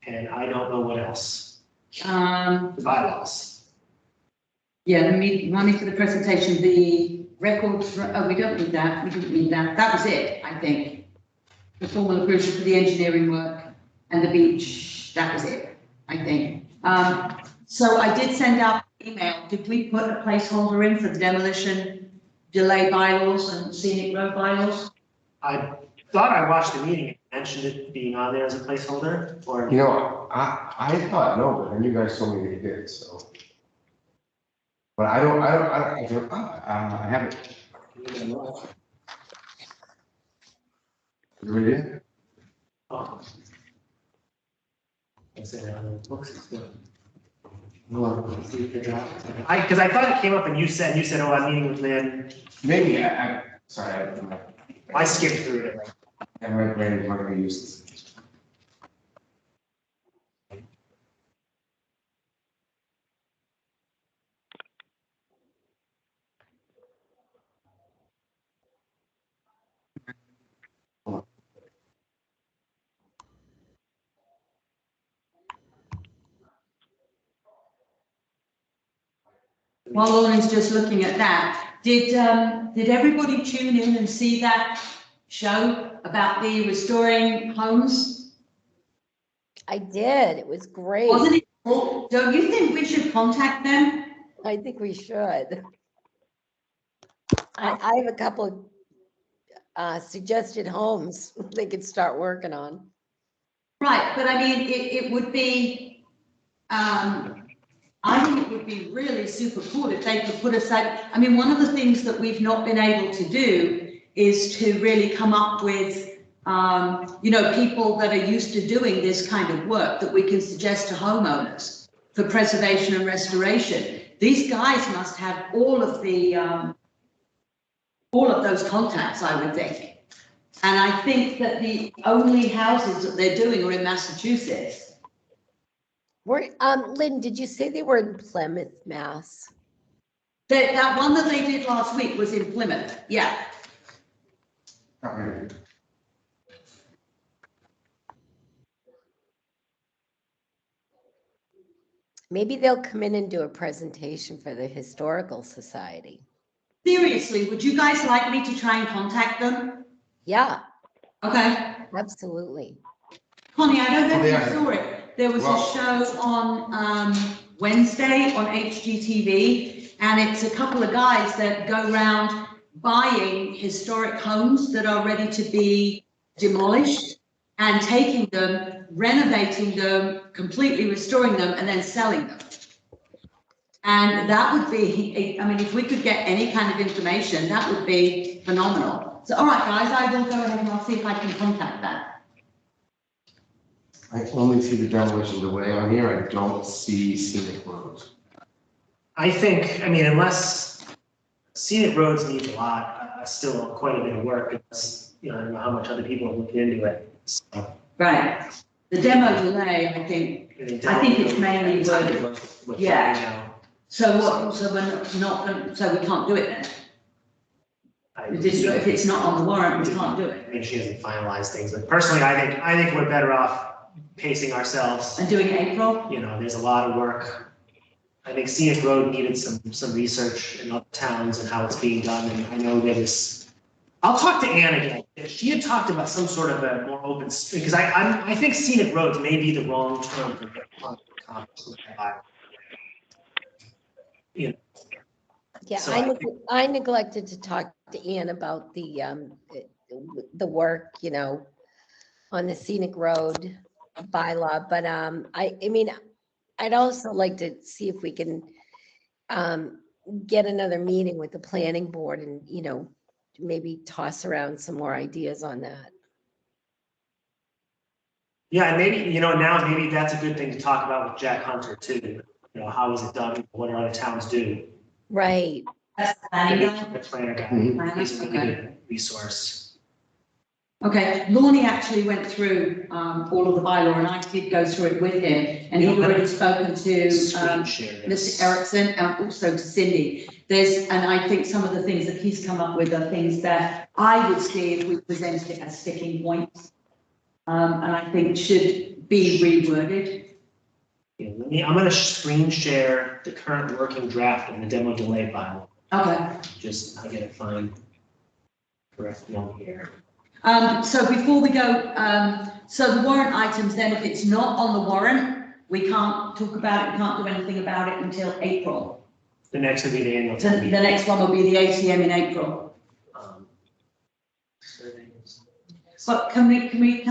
And I don't know what else. The The bylaws. money for the presentation, the records, oh, we don't need that, we didn't need that. That was it, I think. The formal approval for the engineering work and the beach, that was it, I think. So I did send out an email. Did we put a placeholder in for the demolition delay bylaws and scenic road bylaws? I thought I watched the meeting and mentioned it being on there as a placeholder, or. I thought no, but then you guys told me they did, so. But I haven't. You did? Oh. I said, books is good. Because I thought it came up and you said, oh, I'm meeting with Lynn. Maybe, sorry, I skipped through it. my brain is not gonna use this. While Lauren's just looking at that, did everybody tune in and see that show about the restoring homes? I did. It was great. Wasn't it cool? Don't you think we should contact them? I think we should. I have a couple suggested homes they could start working on. Right, but I mean, it would be, I think it would be really super cool if they could put aside, I mean, one of the things that we've not been able to do is to really come up with, people that are used to doing this kind of work that we can suggest to homeowners for preservation and restoration. These guys must have all of those contacts, I would think. And I think that the only houses that they're doing are in Massachusetts. Lynn, did you say they were in Plymouth, Mass? That one that they did last week was in Plymouth, yeah. Okay. Maybe they'll come in and do a presentation for the Historical Society. Seriously, would you guys like me to try and contact them? Yeah, Okay. absolutely. Connie, I don't know Oh, if yeah. you saw it. There was a Well- show on Wednesday on HGTV, and it's a couple of guys that go around buying historic homes that are ready to be demolished and taking them, renovating them, completely restoring them, and then selling them. And that would be, I mean, if we could get any kind of information, that would be phenomenal. So, all right, guys, I will go ahead and I'll see if I can contact that. I only see the demolition delay on here, I don't see scenic roads. I think, I mean, unless scenic roads needs a lot, still quite a bit of work, because, you know, I don't know how much other people are looking into it. So, Right. The demo delay, I think it's mainly worded. with, Yeah. you know, So what, so we're not, so we can't do it then? If it's not on the warrant, we can't do it. I mean, she hasn't finalized things, but personally, I think we're better off pacing ourselves. And doing April? You know, there's a lot of work. I think Scenic Road needed some research in other towns and how it's being done, and I know there was, I'll talk to Ann again. She had talked about some sort of a more open, because I think Scenic Roads may be the wrong term for the you know. Yeah, So I neglected to talk to Ann about the work, you know, on the scenic road bylaw, but I mean, I'd also like to see if we can get another meeting with the planning board and, you know, maybe toss around some more ideas on that. Yeah, and maybe, you know, now maybe that's a good thing to talk about with Jack Hunter too. You know, how is it done? What do other towns do? Right. That's the planning guy? The planner guy, Mhm. he's a really good resource. Okay, Lorne actually went through all of the bylaw, and I did go through it with him, and he'd already spoken to Screen share this. Mr. Erickson and also to Cindy. And I think some of the things that he's come up with are things that I would see if we presented it as sticking points. And I think should be reworded. Yeah, I'm gonna screen share the current working draft of the demo delay bylaw. Okay. Just, I gotta find correct one here. So before we go, so the warrant items, then if it's not on the warrant, we can't talk about it, we can't do anything about it until April. The next will be the annual So town the meeting. next one will be the ATM in April. Surveys. But can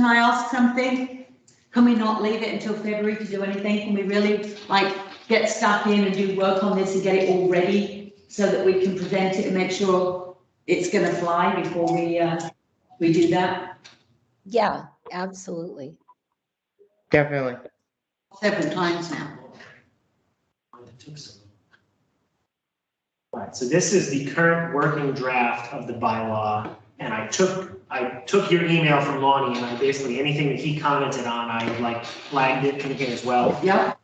I ask something? Can we not leave it until February to do anything? Can we really like get stuck in and do work on this and get it all ready so that we can present it and make sure it's gonna fly before we do that? Yeah, absolutely. Definitely. Several times now. Right, so this is the current working draft of the bylaw, and I took your email from Lonnie, and I basically, anything that he commented on, I like flagged it in here as well. Yep.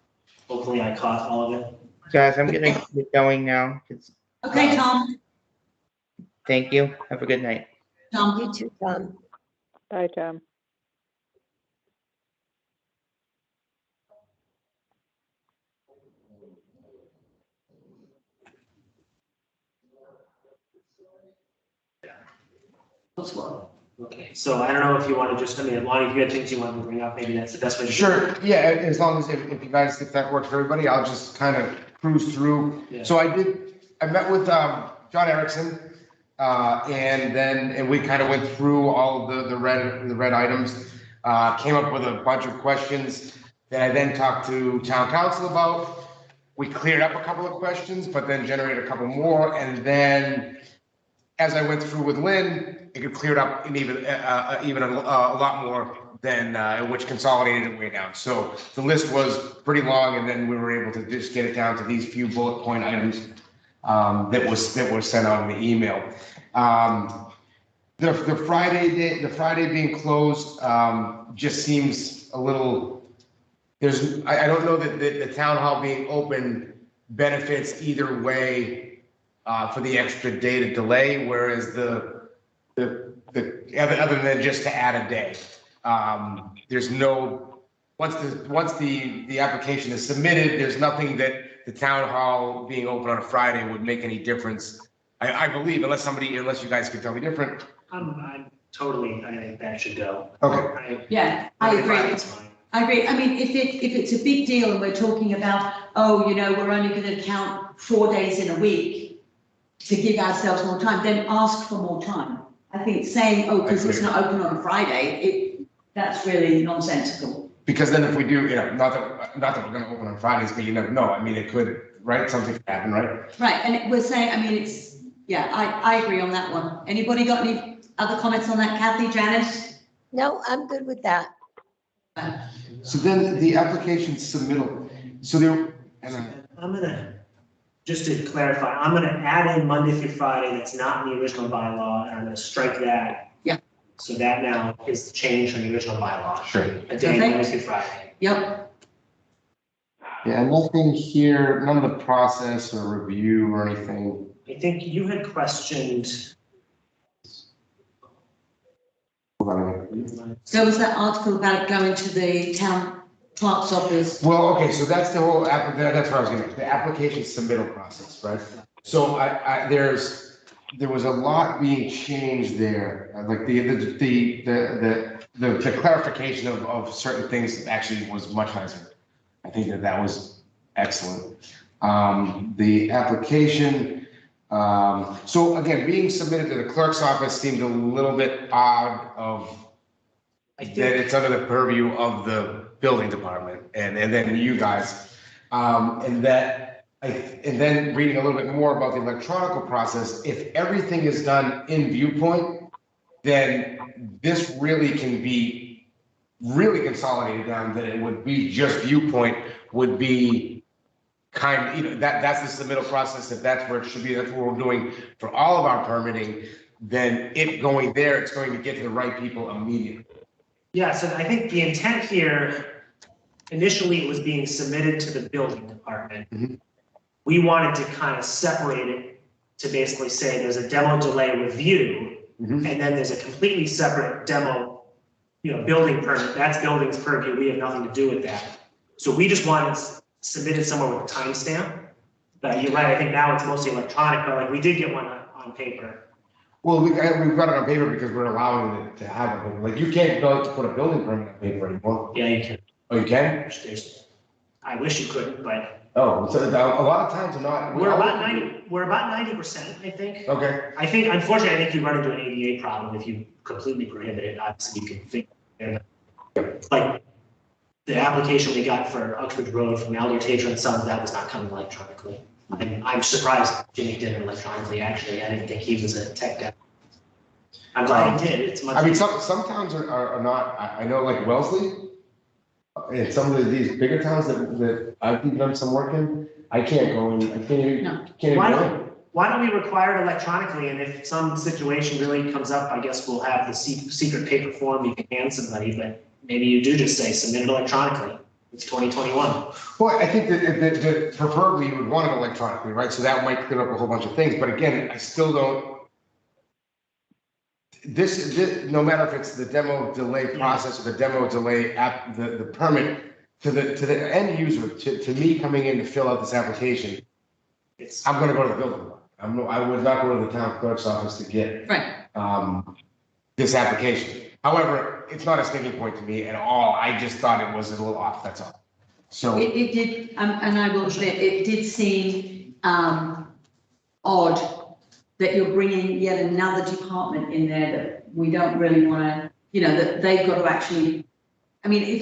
Hopefully I caught all of it. Guys, I'm gonna get going now. Okay, Tom. Thank you. Have a good night. Tom. You too, Tom. Bye, Tom. Okay, so I don't know if you want to just, I mean, Lonnie, if you had things you wanted to bring up, maybe that's the best way to do it. Sure, yeah, as long as if you guys, if that works for everybody, I'll just kind of cruise through. Yeah. So I met with John Erickson, and we kind of went through all of the red items, came up with a bunch of questions that I then talked to town council about. We cleared up a couple of questions, but then generated a couple more, and then as I went through with Lynn, it could clear it up and even a lot more than which consolidated it way down. So the list was pretty long, and then we were able to just get it down to these few bullet point items that were sent out in the email. The Friday being closed just seems a little I don't know that the town hall being open benefits either way for the extra day to delay, whereas other than just to add a day. There's no, once the application is submitted, there's nothing that the town hall being open on a Friday would make any difference. I believe, unless you guys can tell me different. I'm totally, I think that should go. Okay. Yeah, I agree. That's fine. I agree. I mean, if it's a big deal and we're talking about, oh, we're only going to count 4 days in a week to give ourselves more time, then ask for more time. I think saying, oh, because it's not open on a Friday, that's really nonsensical. Because then if we do, not that we're going to open on Fridays, but you never know. I mean, it could, right? Something could happen, right? Right, and we're saying, I mean, I agree on that one. Anybody got any other comments on that? Kathy, Janice? No, I'm good with that. So then the application submittal, so there, I'm gonna, just to clarify, I'm gonna add in Monday through Friday that's not in the original bylaw, and I'm gonna strike that. Yeah. So that now is changed from the original bylaw. Sure. A day, Okay. Monday through Friday. Yep. Yeah, nothing here, none of the process or review or anything. I think you had questioned. Hold on a minute. There was that article about going to the town clerk's office. Well, okay, so that's the whole that's what I was gonna, the application submittal process, right? So there was a lot being changed there, like the clarification of certain things actually was much nicer. I think that was excellent. The application, so again, being submitted to the clerk's office seemed a little bit odd that it's under the purview of the building department and then you guys. And then reading a little bit more about the electronic process, if everything is done in Viewpoint, then this really can be really consolidated down that it would be just Viewpoint would be that's the submittal process. If that's where it should be, that's what we're doing for all of our permitting, then it going there, it's going to get to the right people immediately. Yeah, so I think the intent here, initially it was being submitted to the building department. Mm-hmm. We wanted to kind of separate it to basically say there's a demo delay review, Mm-hmm. and then there's a completely separate demo, building permit. That's building's purview. We have nothing to do with that. So we just wanted submitted somewhere with a timestamp. But you're right, I think now it's mostly electronic, but like we did get one on paper. Well, we've got it on paper because we're allowing it to have it. Like you can't go to put a building permit on paper anymore. Yeah, you can. Oh, you can? I wish you couldn't, but. Oh, so a lot of times We're about 90%, I think. Okay. Unfortunately, I think you run into an ADA problem if you completely prohibit it. Obviously, you can think. Like, the application we got for Uxbridge Road from Elder Tater and Sons, that was not coming electronically. I'm surprised Jimmy did it electronically, actually. I didn't think he was a tech guy. I'm glad he did. It's much. I mean, some towns are not, I know like Wellesley, and some of these bigger towns that I've done some work in, I can't go in, I can't even go in. Why don't we require it electronically, and if some situation really comes up, I guess we'll have the secret paper form you can hand somebody, but maybe you do just say submit it electronically. It's 2021. Well, I think that preferably you would want it electronically, right? So that might clear up a whole bunch of things, but again, I still don't. This no matter if it's the demo delay process or the demo delay app, the permit to the end user, to me coming in to fill out this application, I'm going to go to the building. I would not go to the town clerk's office to get this application. However, it's not a sticking point to me at all. I just thought it was a little off. That's all. So it did, and I will admit, it did seem odd that you're bringing yet another department in there that we don't really want to, that they've got to actually. I mean, if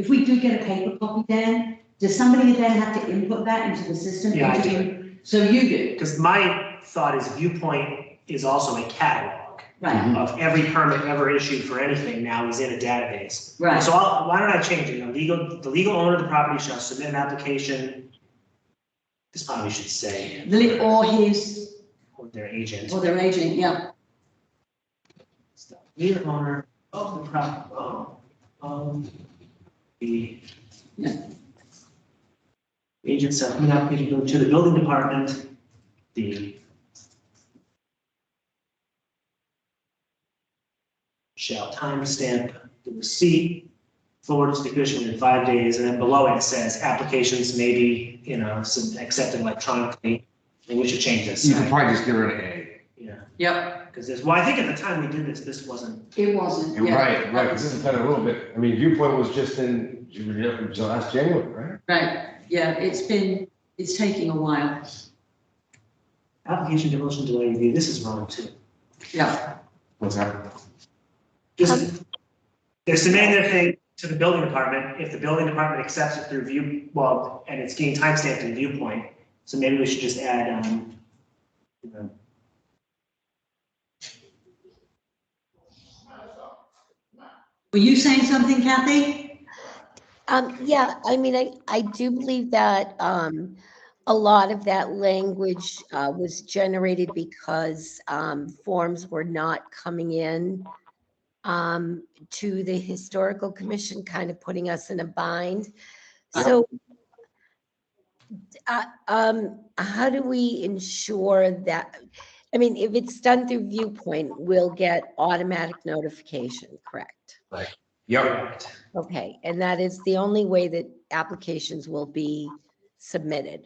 we do get a paper copy, Dan, does somebody then have to input that into the system? Yeah, I do. So you do. Because my thought is Viewpoint is also a catalog. Right. Of every permit ever issued for anything now is in a database. Right. So why don't I change it? The legal owner of the property shall submit an application. This probably should say. Or their agent. Yeah. Legal owner of the property. The agents shall come out to the building department, the shall timestamp the receipt, forward to the commission within 5 days, and then below it says applications may be, accepted electronically, and we should change this. You could probably just get rid of A. Yeah, Yep, because there's, well, I think at the time we did this, this wasn't, it wasn't, yeah. Right, because this is kind of a little bit, I mean, Viewpoint was just in last January, right? Right, yeah, it's taking a while, application demolition delay review, this is wrong too. yeah. What's that? Just, they're submitting their thing to the building department, if the building department accepts it through and it's getting timestamped in Viewpoint, so maybe we should just add, Were you saying something, Kathy? Yeah, I mean, I do believe that a lot of that language was generated because forms were not coming in to the Historical Commission, kind of putting us in a bind. So how do we ensure that, I mean, if it's done through Viewpoint, we'll get automatic notification, correct? Right. Yep. Okay, and that is the only way that applications will be submitted.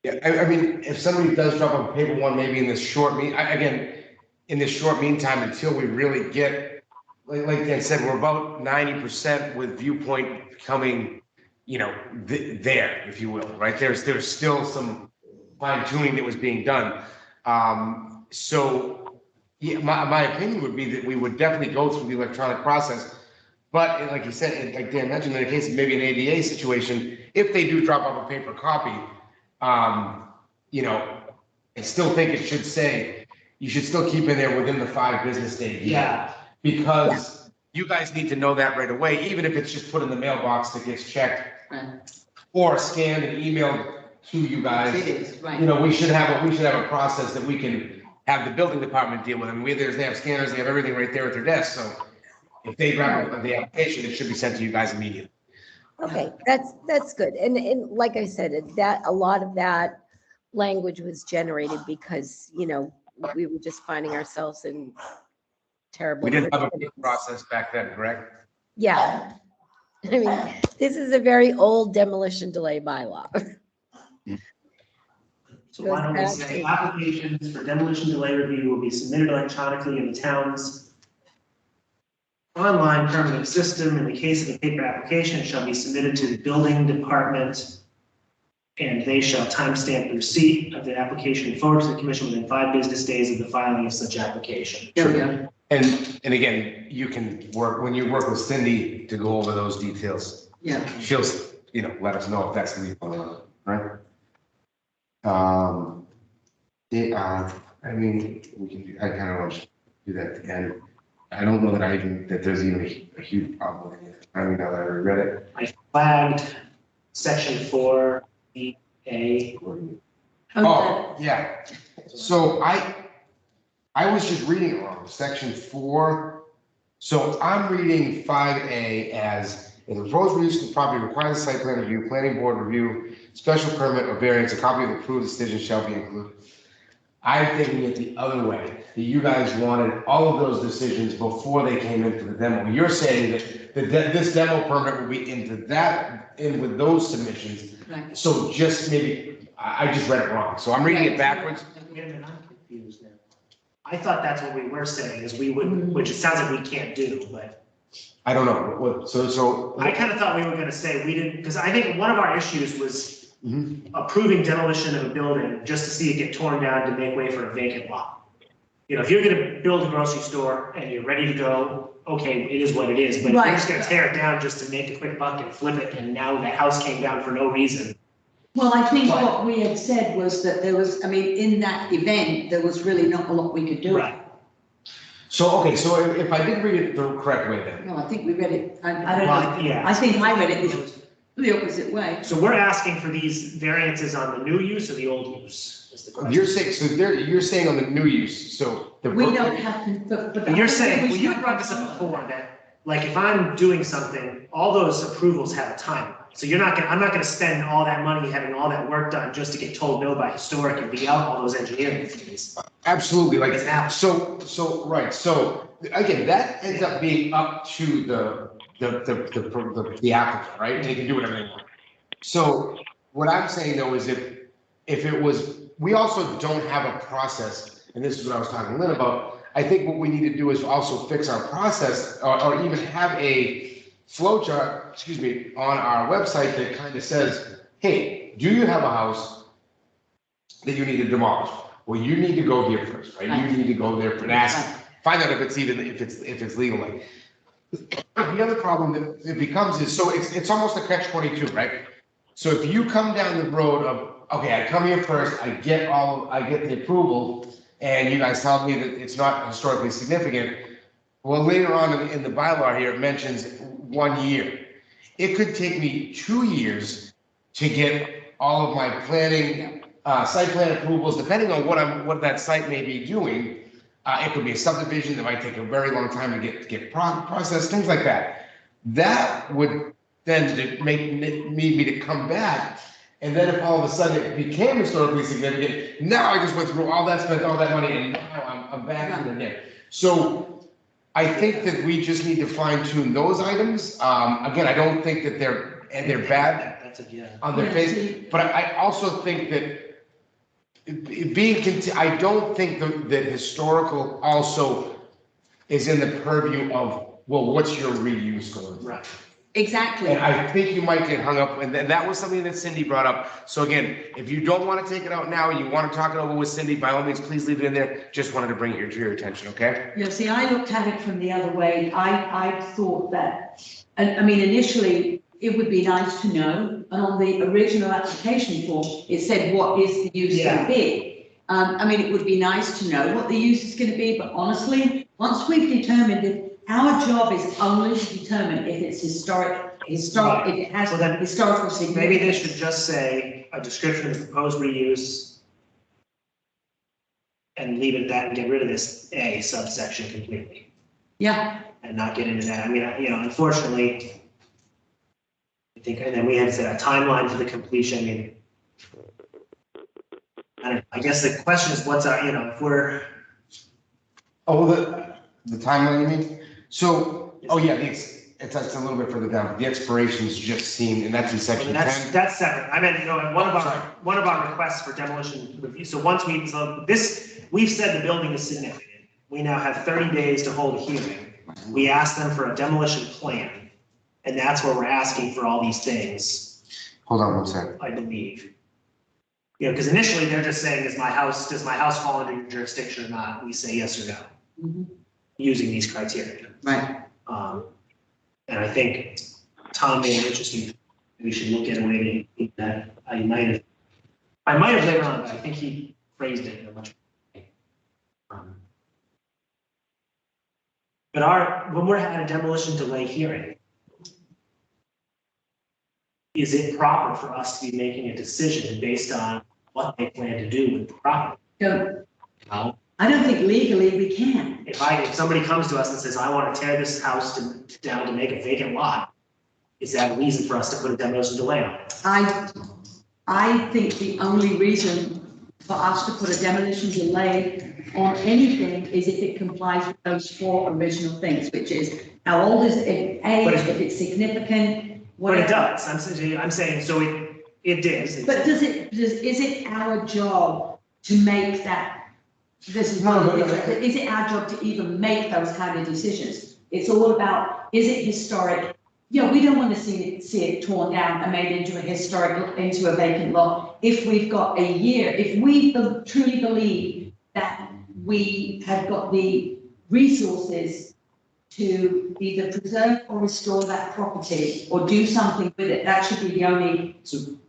Yeah, I mean, if somebody does drop a paper one, maybe in this short in this short meantime, until we really get, like Dan said, we're about 90% with Viewpoint becoming, there, if you will, right? There's still some fine tuning that was being done. So, yeah, my opinion would be that we would definitely go through the electronic process. But like you said, like Dan mentioned, in the case of maybe an ADA situation, if they do drop off a paper copy, I still think it should say, you should still keep in there within the 5 business days. yeah, Because you guys need to know that right away, even if it's just put in the mailbox that gets checked or scanned and emailed to you guys. It is, right. We should have a process that we can have the building department deal with them. They have scanners, they have everything right there at their desk. So if they grab the application, it should be sent to you guys immediately. Okay, that's good. And like I said, that a lot of that language was generated because, we were just finding ourselves in terrible. We didn't have a process back then, correct? Yeah. I mean, this is a very old demolition delay bylaw. so why don't we say applications for demolition delay review will be submitted electronically in the town's online permanent system. In the case of a paper application, it shall be submitted to the building department, and they shall timestamp the receipt of the application and forward to the commission within 5 business days of the filing of such application. There we go. And again, you can work, when you work with Cindy to go over those details, Yeah. she'll, let us know if that's the reason, right? I mean, I kind of want to do that at the end. I don't know that there's even a huge problem with it. I mean, now that I read it. I flagged section 4, A. Oh, yeah. So I was just reading it wrong, section 4. So I'm reading 5A as, if the proposed use of the property requires a site plan review, planning board review, special permit or variance, a copy of the approved decision shall be included. I'm thinking it the other way, that you guys wanted all of those decisions before they came into the demo. You're saying that this demo permit will be in with those submissions. Right. So just maybe, I just read it wrong. So I'm reading it backwards. Wait a minute, I'm confused now. I thought that's what we were saying, is we would, which it sounds like we can't do, but. I don't know, so. I kind of thought we were gonna say we didn't, because I think one of our issues was approving demolition of a building just to see it get torn down to make way for a vacant lot. If you're gonna build a grocery store and you're ready to go, okay, it is what it is, but if you're just gonna tear it down just to make a quick buck and flip it, and now the house came down for no reason. Well, I think what we had said was that there was, in that event, there was really not a lot we could do. Right. So, okay, so if I did read it the correct way then. No, I think we read it, I don't Well, know. yeah. I think I read it the opposite way. So we're asking for these variances on the new use or the old use, is the question. You're saying on the new use, so. We don't have to, but. But you're saying, well, you brought this up before, that like if I'm doing something, all those approvals have a timeline. So I'm not gonna spend all that money having all that work done just to get told no by historic and be out all those engineering fees. Absolutely, like, It's now. right, so, again, that ends up being up to the applicant, right? They can do whatever they want. So, what I'm saying though is if it was, we also don't have a process, and this is what I was talking to Lynn about. I think what we need to do is also fix our process, or even have a flow chart, on our website that kind of says, hey, do you have a house that you need to demolish? Well, you need to go here first, right? You need to go there and ask, find out if it's legal. Like, the other problem that it becomes is, so it's almost a catch-22, right? So if you come down the road of, okay, I come here first, I get the approval, and you guys tell me that it's not historically significant. Well, later on in the bylaw here, it mentions 1 year. It could take me 2 years to get all of my planning, site plan approvals, depending on what that site may be doing. It could be a subdivision that might take a very long time to get processed, things like that. That would then make me to come back. And then if all of a sudden it became historically significant, now I just went through all that, spent all that money, and now I'm back in there. So I think that we just need to fine tune those items. Again, I don't think that they're bad on their face, but I also think that I don't think that historical also is in the purview of, well, what's your reuse going? Right. Exactly. And I think you might get hung up, and that was something that Cindy brought up. So again, if you don't want to take it out now, you want to talk it over with Cindy, by all means, please leave it in there. Just wanted to bring it to your attention, okay? Yeah, see, I looked at it from the other way. I thought that, I mean, initially, it would be nice to know, and on the original application form, it said, what is the use going to be? I mean, it would be nice to know what the use is going to be, but honestly, once we've determined it, our job is only to determine if it's historic, if it has Well, then, historical significance. Maybe they should just say a description of proposed reuse and leave it at that and get rid of this A subsection completely Yeah, and not get into that. I mean, unfortunately, I think, and then we had said a timeline for the completion. I mean, I guess the question is what's our, if we're. Oh, the timeline, you mean? So, oh yeah, it's a little bit further down. The expirations just seen, and that's in section 10. That's separate. I meant, one of our requests for demolition review. So we've said the building is significant. We now have 30 days to hold a hearing. We asked them for a demolition plan, and that's where we're asking for all these things. Hold on one second. I believe. Because initially they're just saying, does my house fall under your jurisdiction or not? We say yes or no, using these criteria. right. And I think Tom made an interesting, we should look at a way that I might have later on, but I think he phrased it in a much better way. But when we're at a demolition delay hearing, is it proper for us to be making a decision based on what they plan to do with the property? No, I don't think legally we can. If somebody comes to us and says, I want to tear this house down to make a vacant lot, is that a reason for us to put a demolition delay on it? I think the only reason for us to put a demolition delay on anything is if it complies with those 4 original things, which is how old is it, if it's significant, But it whatever. does, I'm saying, so it is. But is it our job to make that, this is one of the things, is it our job to even make those kind of decisions? It's all about, is it historic? Yeah, we don't want to see it torn down and made into a vacant lot. If we've got a year, if we truly believe that we have got the resources to either preserve or restore that property or do something with it, that should be the only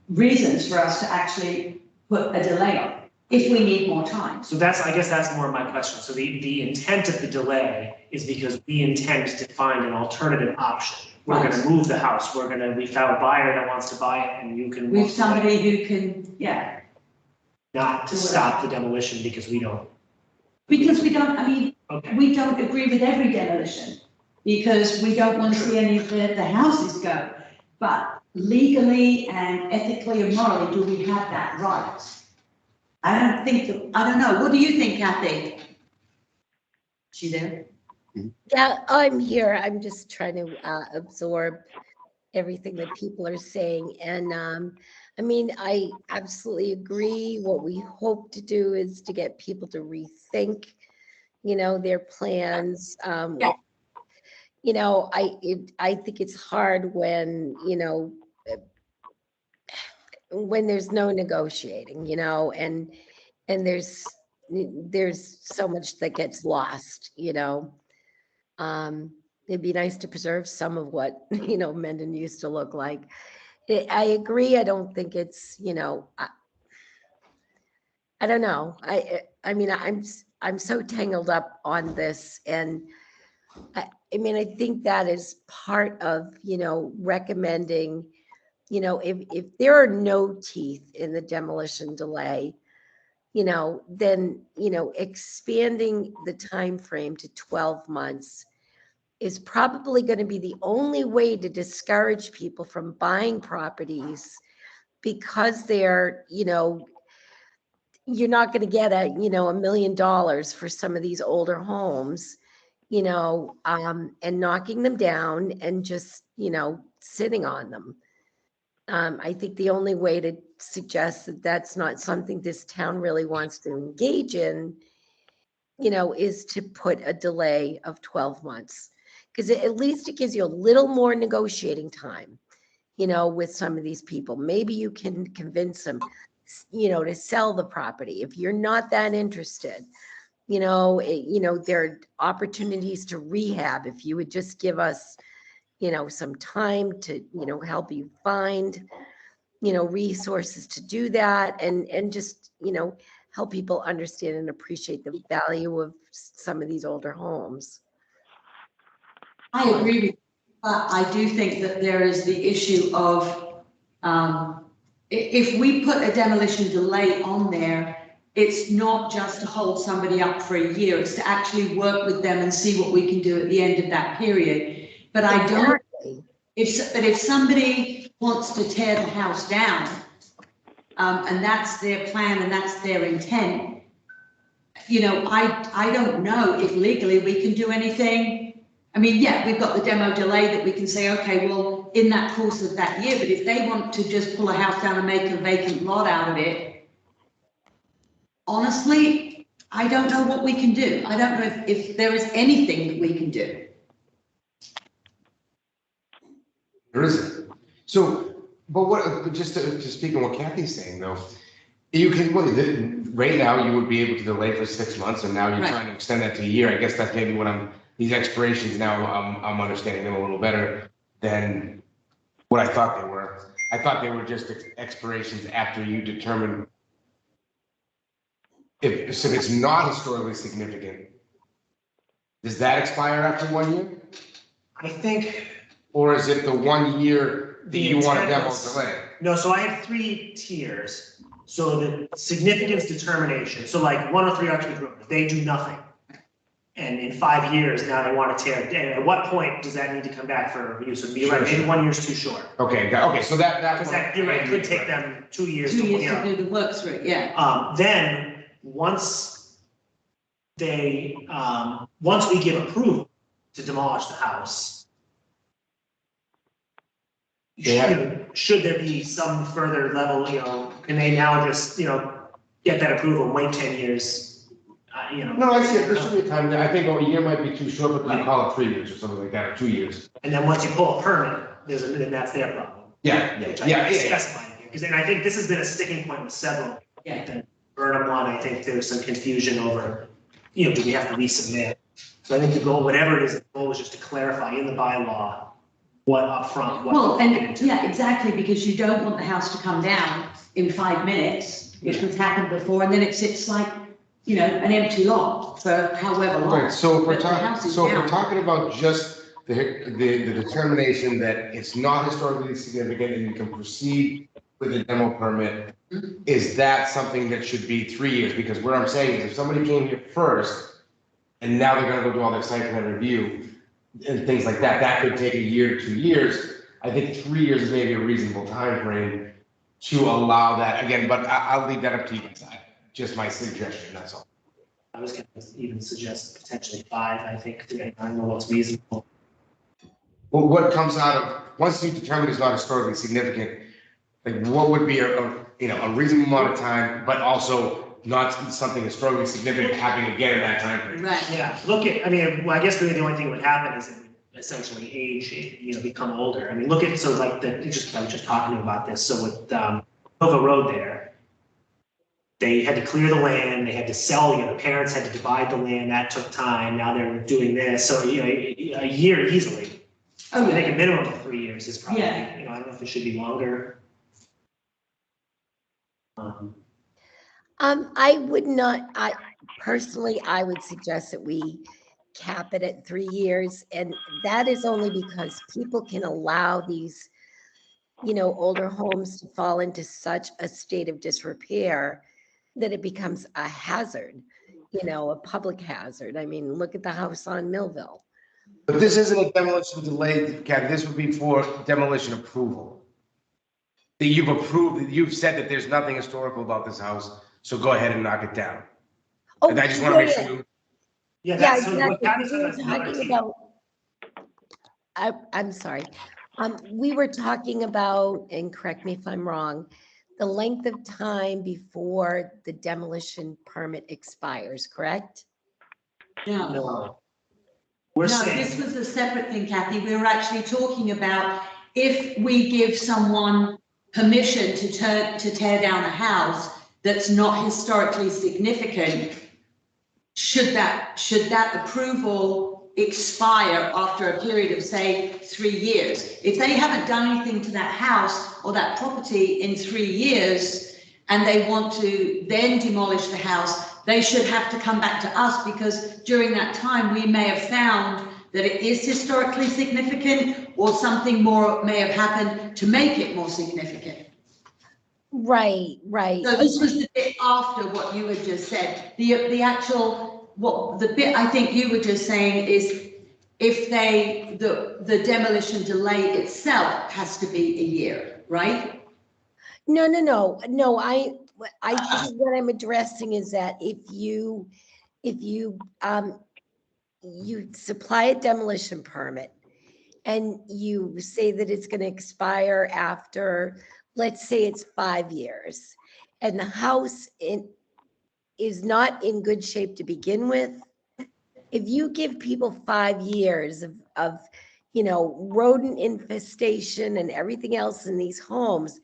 reasons for us to actually put a delay on, if we need more time. So I guess that's more of my question. So the intent of the delay is because we intend to find an alternative option. We're going to move the house. We found a buyer that wants to buy it, and you can. With somebody who can, not to stop the demolition because we don't. Because we don't, I mean, Okay. we don't agree with every demolition. because we don't want to see any of the houses go. But legally and ethically and morally, do we have that right? I don't think, I don't know. What do you think, Kathy? She there? Yeah, I'm here. I'm just trying to absorb everything that people are saying. And I mean, I absolutely agree. What we hope to do is to get people to rethink, their plans. Yeah. I think it's hard when, when there's no negotiating, and there's so much that gets lost. It'd be nice to preserve some of what, Mendon used to look like. I agree. I don't think it's, I don't know. I mean, I'm so tangled up on this, and I mean, I think that is part of, recommending, if there are no teeth in the demolition delay, then, expanding the time frame to 12 months is probably going to be the only way to discourage people from buying properties, because they're, you're not going to get $1 million for some of these older homes, and knocking them down and just, sitting on them. I think the only way to suggest that that's not something this town really wants to engage in, is to put a delay of 12 months. Because at least it gives you a little more negotiating time, with some of these people. Maybe you can convince them, to sell the property. If you're not that interested, there are opportunities to rehab. If you would just give us, some time to, help you find, resources to do that, and just, help people understand and appreciate the value of some of these older homes. I agree with you, but I do think that there is the issue of, if we put a demolition delay on there, it's not just to hold somebody up for a year, it's to actually work with them and see what we can do at the end of that period. But I don't, if somebody wants to tear the house down, and that's their plan and that's their intent, I don't know if legally we can do anything. I mean, yeah, we've got the demo delay that we can say, okay, well, in that course of that year, but if they want to just pull a house down and make a vacant lot out of it, honestly, I don't know what we can do. I don't know if there is anything that we can do. There isn't. So, but just to speak on what Kathy's saying though, you can, right now you would be able to delay for 6 months, and now you're Right. trying to extend that to a year. I guess that's maybe what these expirations now, I'm understanding them a little better than what I thought they were. I thought they were just expirations after you determine if it's not historically significant. Does that expire after 1 year? I think Or is it the 1 year that the you want a intent demo was- delay? No, so I have 3 tiers. So the significance determination, so like 103 Uxbridge Road, if they do nothing, and in 5 years, now they want to tear it down, at what point does that need to come back for review? So you're right, maybe 1 year's too short. Okay, so that. Because that, you're right, it could take them 2 years 2 to, years to do the work through it, yeah. Then, once they, once we give approval to demolish the house, Yeah. should there be some further level, can they now just, get that approval and wait 10 years? No, I see it. There should be a time. I think a year might be too short, but we call it 3 years or something like that, or 2 years. And then once you pull a permit, then that's their problem. Yeah. Which I specified here, because then I think this has been a sticking point with several. Yeah. The Burnham one, I think there was some confusion over, do we have to resubmit? So I think the goal, whatever it is, the goal is just to clarify in the bylaw what upfront, what. Well, and yeah, exactly, because you don't want the house to come down in 5 minutes, which has happened before, and then it sits like, an empty lot for however long. Right, so if we're But the house is down. talking about just the determination that it's not historically significant and you can proceed with a demo permit, is that something that should be 3 years? Because what I'm saying is if somebody came here first and now they're gonna go do all their site plan review, and things like that, that could take a year to 2 years. I think 3 years is maybe a reasonable time frame to allow that again, but I'll leave that up to you guys. Just my suggestion, that's all. I was going to even suggest potentially 5, I think, I don't know what's reasonable. Well, what comes out of, once you determine it's not historically significant, like what would be a reasonable amount of time, but also not something historically significant happening again in that time frame? Right. Yeah, look at, I mean, well, I guess really the only thing that would happen is it would essentially age, become older. I mean, look at, so like I was just talking about this, so with Nova Road there, they had to clear the land, they had to sell, the parents had to divide the land, that took time, now they're doing this, so, a year easily. Oh, I think a minimum of 3 years is probably, Yeah. I don't know if it should be longer. I would not, personally, I would suggest that we cap it at 3 years. And that is only because people can allow these, older homes to fall into such a state of disrepair that it becomes a hazard, a public hazard. I mean, look at the house on Millville. But this isn't a demolition delay, Kathy, this would be for demolition approval. That you've approved, that you've said that there's nothing historical about this house, so go ahead and knock it down. Oh, And I just want to make yeah, sure. Yeah, Yeah, that's, so what exactly. Kathy We said, were that's another talking key. about, I'm sorry. We were talking about, and correct me if I'm wrong, the length of time before the demolition permit expires, correct? No. No. We're No, this saying, was a separate thing, Kathy. We were actually talking about if we give someone permission to tear down a house that's not historically significant, should that approval expire after a period of, say, 3 years? If they haven't done anything to that house or that property in 3 years and they want to then demolish the house, they should have to come back to us, because during that time we may have found that it is historically significant or something more may have happened to make it more significant. Right. So this was the bit after what you had just said. The actual, the bit I think you were just saying is if the demolition delay itself has to be a year, right? No. I think what I'm addressing is that if you supply a demolition permit and you say that it's going to expire after, let's say it's 5 years, and the house is not in good shape to begin with, if you give people 5 years of rodent infestation and everything else in these homes,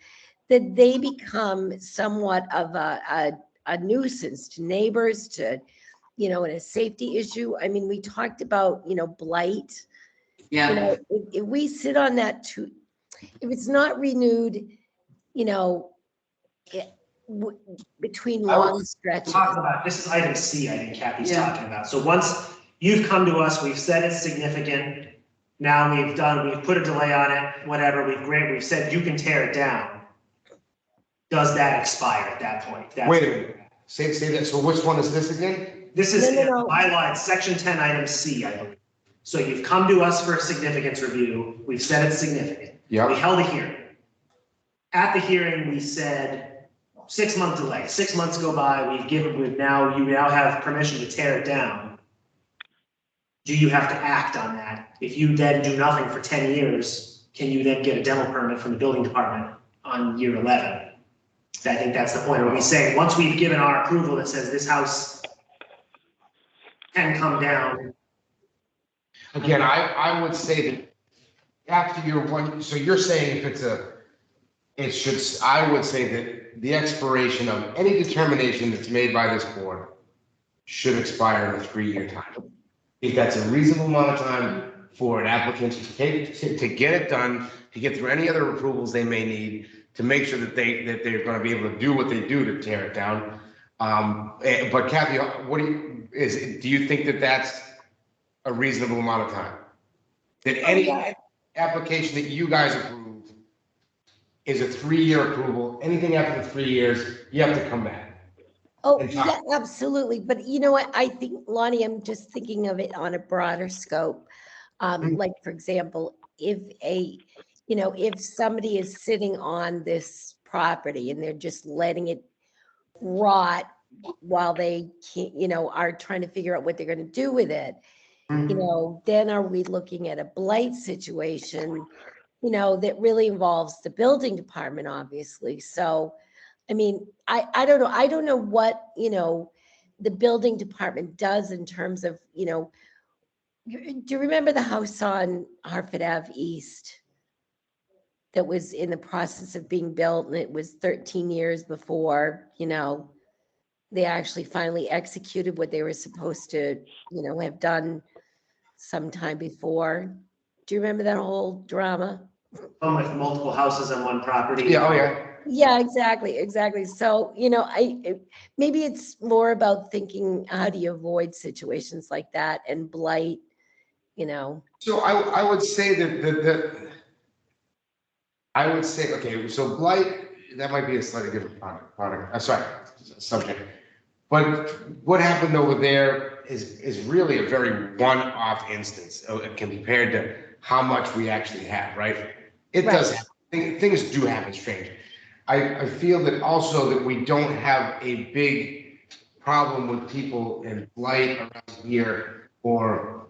that they become somewhat of a nuisance to neighbors, to, and a safety issue. I mean, we talked about, blight. Yeah. If we sit on that if it's not renewed, between long stretches. this is item C, I think Kathy's Yeah. talking about. So once you've come to us, we've said it's significant. Now we've put a delay on it, whatever, we've said you can tear it down. Does that expire at that point? Wait a minute, say that, so which one is this again? This is No. bylaw, it's section 10, item C, I believe. So you've come to us for a significance review, we've said it's significant. Yeah. We held a hearing. At the hearing, we said 6-month delay, 6 months go by, you now have permission to tear it down. Do you have to act on that? If you then do nothing for 10 years, can you then get a demo permit from the building department on year 11? I think that's the point. Are we saying, once we've given our approval that says this house can come down? Again, I would say that after your one, so you're saying I would say that the expiration of any determination that's made by this board should expire in a 3-year time. I think that's a reasonable amount of time for an applicant to get it done, to get through any other approvals they may need, to make sure that they're going to be able to do what they do to tear it down. But Kathy, do you think that that's a reasonable amount of time? That any application that you guys approve is a 3-year approval, anything after the 3 years, you have to come back. Oh, yeah, absolutely. But you know what? I think, Lonnie, I'm just thinking of it on a broader scope. Like, for example, if if somebody is sitting on this property and they're just letting it rot while they can't, are trying to figure out what they're gonna do with it, then are we looking at a blight situation, that really involves the building department, obviously. So, I mean, I don't know. I don't know what, the building department does in terms of, do you remember the house on Hartford Ave East that was in the process of being built, and it was 13 years before, they actually finally executed what they were supposed to, have done sometime before? Do you remember that whole drama? With multiple houses on one property. Yeah, oh, yeah. Yeah, exactly. So, maybe it's more about thinking, how do you avoid situations like that and blight, So I would say that I would say, okay, so blight, that might be a slightly different subject. But what happened over there is really a very one-off instance compared to how much we actually have, right? It does happen. Things do happen strange. I feel that also that we don't have a big problem with people in blight around here, or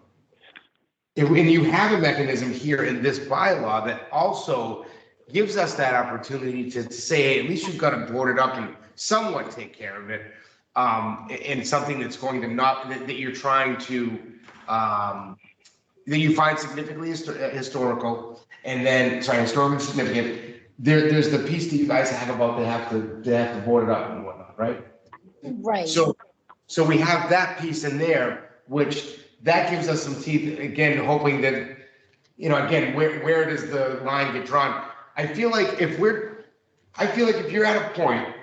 and you have a mechanism here in this bylaw that also gives us that opportunity to say, hey, at least you've got to board it up and somewhat take care of it. And something that's going to not, that you're trying to, that you find significantly historical, and then, historically significant. There's the piece that you guys have about they have to board it up and whatnot, right? right. So we have that piece in there, which that gives us some teeth, again, hoping that, again, where does the line get drawn? I feel like if you're at a point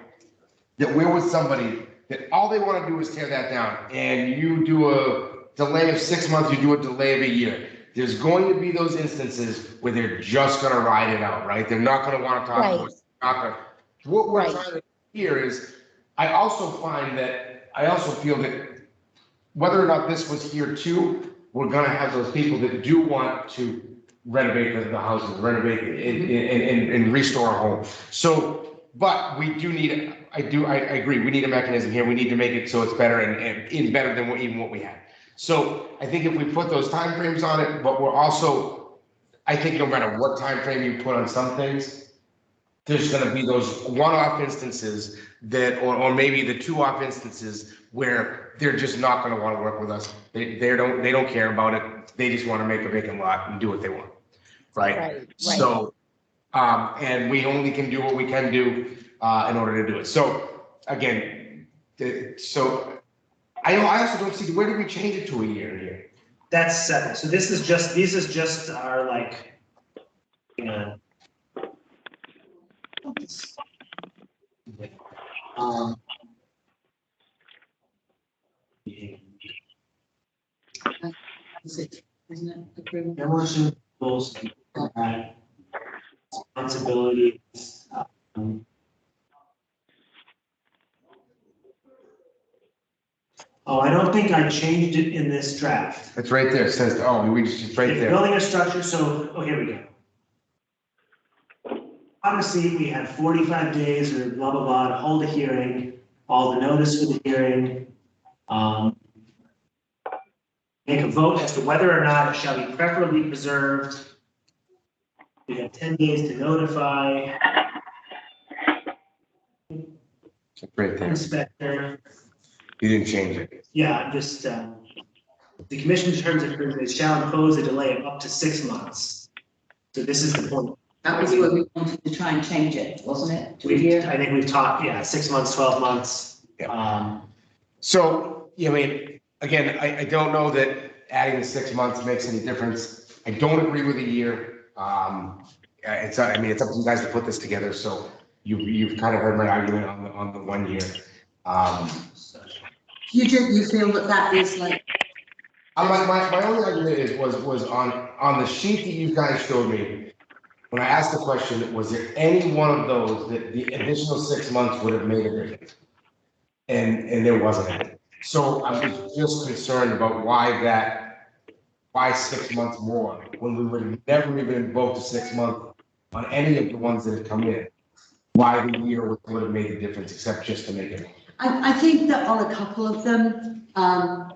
that we're with somebody that all they want to do is tear that down, and you do a delay of 6 months, you do a delay of a year, there's going to be those instances where they're just going to ride it out, right? They're not going to want to talk about it. What we're trying to do here is, I also feel that whether or not this was here too, we're going to have those people that do want to renovate the houses, renovate and restore a home. So, but we do need, I agree, we need a mechanism here. We need to make it so it's better and better than even what we had. So I think if we put those timeframes on it, but we're also, I think no matter what timeframe you put on some things, there's going to be those one-off instances that, or maybe the two-off instances where they're just not going to want to work with us. They don't care about it. They just want to make a vacant lot and do what they want, right? So, and we only can do what we can do in order to do it. So again, I also don't see, where do we change it to a year here? That's 7. So this is just our like, Isn't it agreement? demolition rules, responsibilities. Oh, I don't think I changed it in this draft. It's right there. It says, it's right If there. building a structure, so, here we go. Obviously, we have 45 days or blah, blah, blah, to hold a hearing, all the notice for the hearing. Make a vote as to whether or not it shall be preferably preserved. We have 10 days to notify. It's right there. Inspector. You didn't change it. Yeah, I'm just, the commission determines if it shall impose a delay of up to 6 months. So this is the point. That was where we wanted to try and change it, wasn't it? To a year? I think we've talked, 6 months, 12 months. Yeah. So, I mean, again, I don't know that adding the 6 months makes any difference. I don't agree with a year. It's up to you guys to put this together. So you've kind of heard my argument on the 1 year. You feel that is like. My only argument was on the sheet that you guys showed me. When I asked the question, was there any one of those that the additional 6 months would have made a difference? And there wasn't any. So I was just concerned about why that why 6 months more when we would have never even invoked a 6 month on any of the ones that have come in? Why the year would have made a difference except just to make it? I think that on a couple of them, I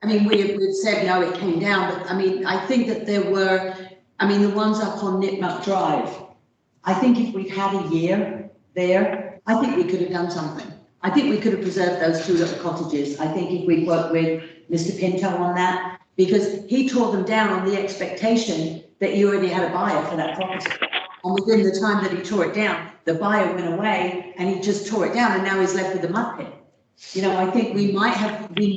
mean, we've said, no, it came down, but I mean, I think that there were, I mean, the ones up on Nipmuc Drive, I think if we'd had a year there, I think we could have done something. I think we could have preserved those 2 little cottages. I think if we'd worked with Mr. Pinto on that, because he tore them down on the expectation that you already had a buyer for that property. And within the time that he tore it down, the buyer went away and he just tore it down and now he's left with a mud pit. You know, I think we might have been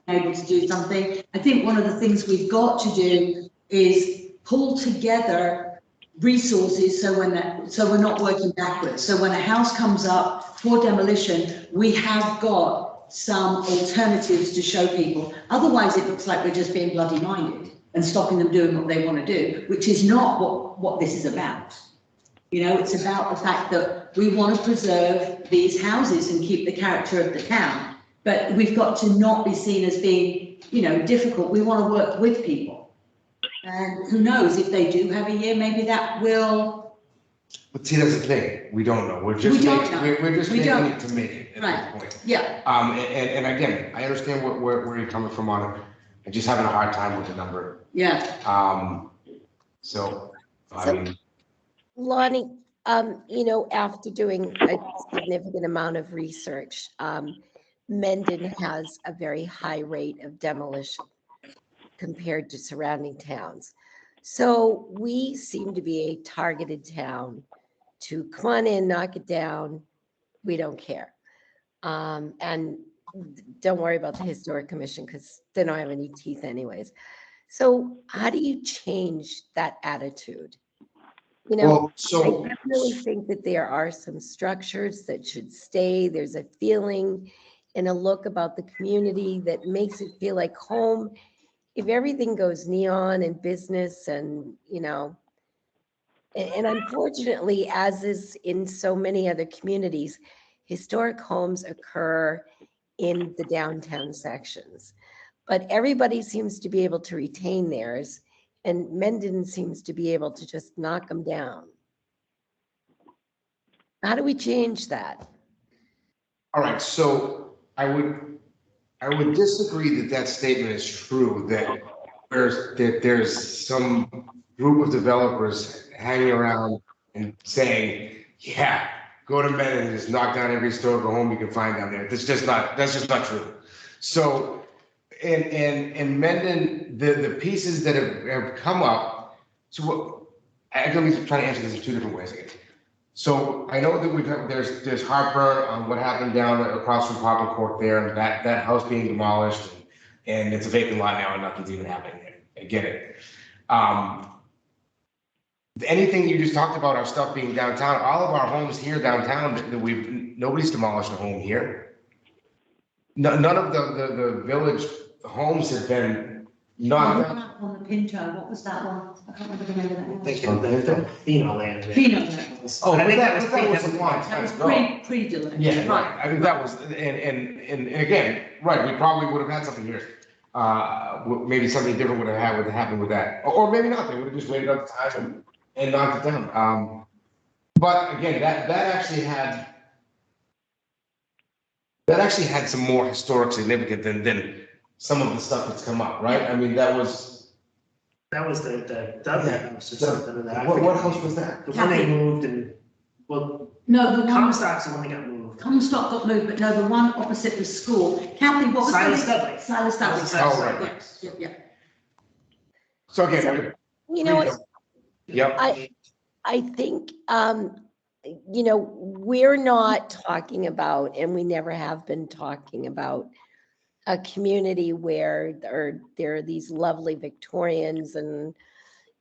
able to do something. I think one of the things we've got to do is pull together resources so we're not working backwards. So when a house comes up for demolition, we have got some alternatives to show people. Otherwise, it looks like we're just being bloody minded and stopping them doing what they want to do, which is not what this is about. You know, it's about the fact that we want to preserve these houses and keep the character of the town, but we've got to not be seen as being, you know, difficult. We want to work with people. And who knows, if they do have a year, maybe that will. But see, that's the thing. We don't know. We're just We don't know. We're just We making don't. it to make it at Right. this point. Yeah, And again, I understand where you're coming from on it. I'm just having a hard time with the number. yeah. So, I So- mean, Lonnie, you know, after doing a significant amount of research, Mendon has a very high rate of demolition compared to surrounding towns. So we seem to be a targeted town to come on in, knock it down. We don't care. And don't worry about the Historic Commission because they don't have any teeth anyways. So how do you change that attitude? You know, well, so. I really think that there are some structures that should stay. There's a feeling and a look about the community that makes it feel like home. If everything goes neon and business and, you know, and unfortunately, as is in so many other communities, historic homes occur in the downtown sections. But everybody seems to be able to retain theirs. And Mendon seems to be able to just knock them down. How do we change that? All right, so I would disagree that statement is true, that there's some group of developers hanging around and saying, yeah, go to Mendon and just knock down every historical home you can find down there. That's just not true. So in Mendon, the pieces that have come up, so what, I can try to answer this in 2 different ways. So I know that there's heartburn on what happened down across from Poplar Court there, and that house being demolished, and it's a vacant lot now, and nothing's even happening there. I get it. Anything you just talked about, our stuff being downtown, all of our homes here downtown, nobody's demolished a home here. None of the village homes have been knocked down. On the Pinto, what was that one? I can't remember the name of that one. Thinking of the Pheno land. there. Pheno. Oh, I think that was that was a long That time was ago. pre-delay. Yeah, right. I mean, that was, and again, right, we probably would have had something here. Maybe something different would have happened with that. Or maybe not, they would have just waited out the time and knocked it down. But again, that actually had some more historic significance than some of the stuff that's come up, right? I mean, that was the Dudley house or something of that. What house was that? The one they moved and, well, No, the one, Comstock's the one that got moved. Comstock got moved, but no, the one opposite the school. Kathy, what was the Silas name? Dudley. Silas Dudley. Oh, right. Yeah. So again. You know what? Yep. I think, you know, we're not talking about, and we never have been talking about, a community where there are these lovely Victorians and,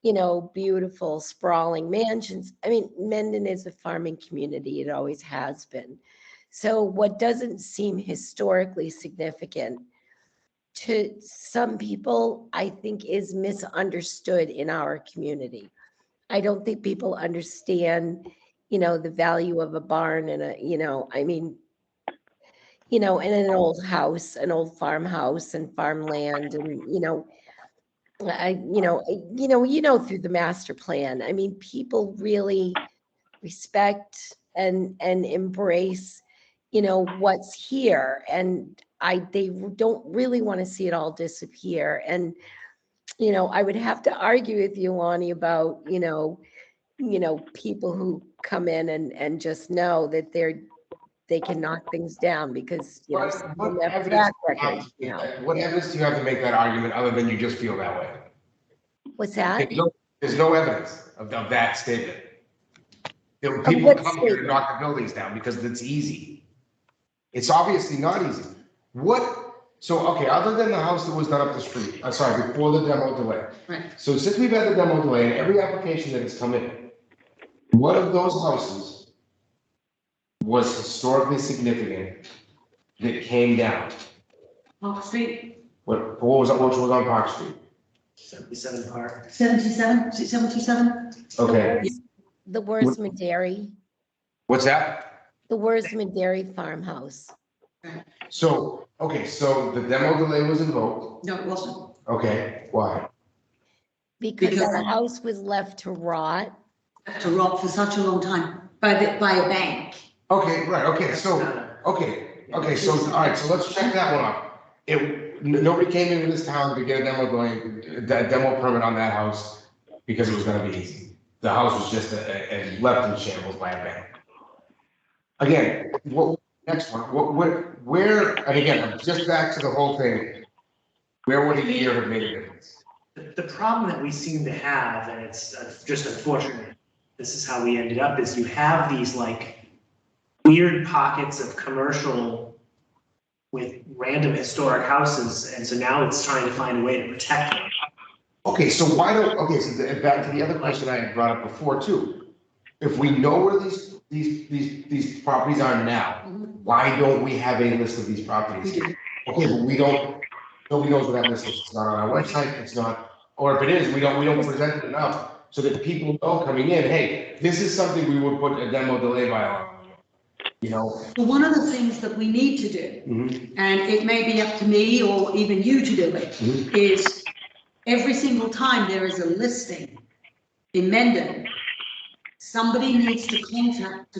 you know, beautiful sprawling mansions. I mean, Mendon is a farming community. It always has been. So what doesn't seem historically significant to some people, I think, is misunderstood in our community. I don't think people understand, you know, the value of a barn and a, you know, I mean, you know, in an old house, an old farmhouse and farmland, and, you know, through the master plan, I mean, people really respect and embrace, what's here. And they don't really want to see it all disappear. And, I would have to argue with you, Lonnie, about, people who come in and just know that they can knock things down because, some of them have track records, What evidence do you have to make that argument other than you just feel that way? What's that? There's no evidence of that statement. There were Of people what come here to statement? knock the buildings down because it's easy. It's obviously not easy. Okay, other than the house that was done up the street, before the demo delay. Right. So since we've had the demo delay and every application that has come in, what of those houses was historically significant that came down? Park Street, Which was on Park Street? 77 Park. 77, is it 77? Okay, The Worsman Dairy, what's that? the Worsman Dairy farmhouse. So the demo delay was invoked. No, it wasn't. Okay, why? Because Because- the house was left to rot. To rot for such a long time by a bank. Okay, right, okay, so, all right, so let's check that one off. Nobody came into this town to get a demo permit on that house because it was gonna be easy. The house was just left in shambles by a bank. Again, next one, where, and again, just back to the whole thing, where would a year have made a difference? The problem that we seem to have, and it's just unfortunate, this is how we ended up, is you have these like weird pockets of commercial with random historic houses, and so now it's trying to find a way to protect them. Okay, so back to the other question I had brought up before too. If we know where these properties are now, why don't we have a list of these properties? We do. Okay, but nobody knows where that list is. It's not on our website, it's not, or if it is, we don't present it enough so that people know coming in, hey, this is something we would put a demo delay bylaw on. Well, one of the things that we need to do, Mhm. and it may be up to me or even you to do it, Mhm. is every single time there is a listing in Mendon, somebody needs to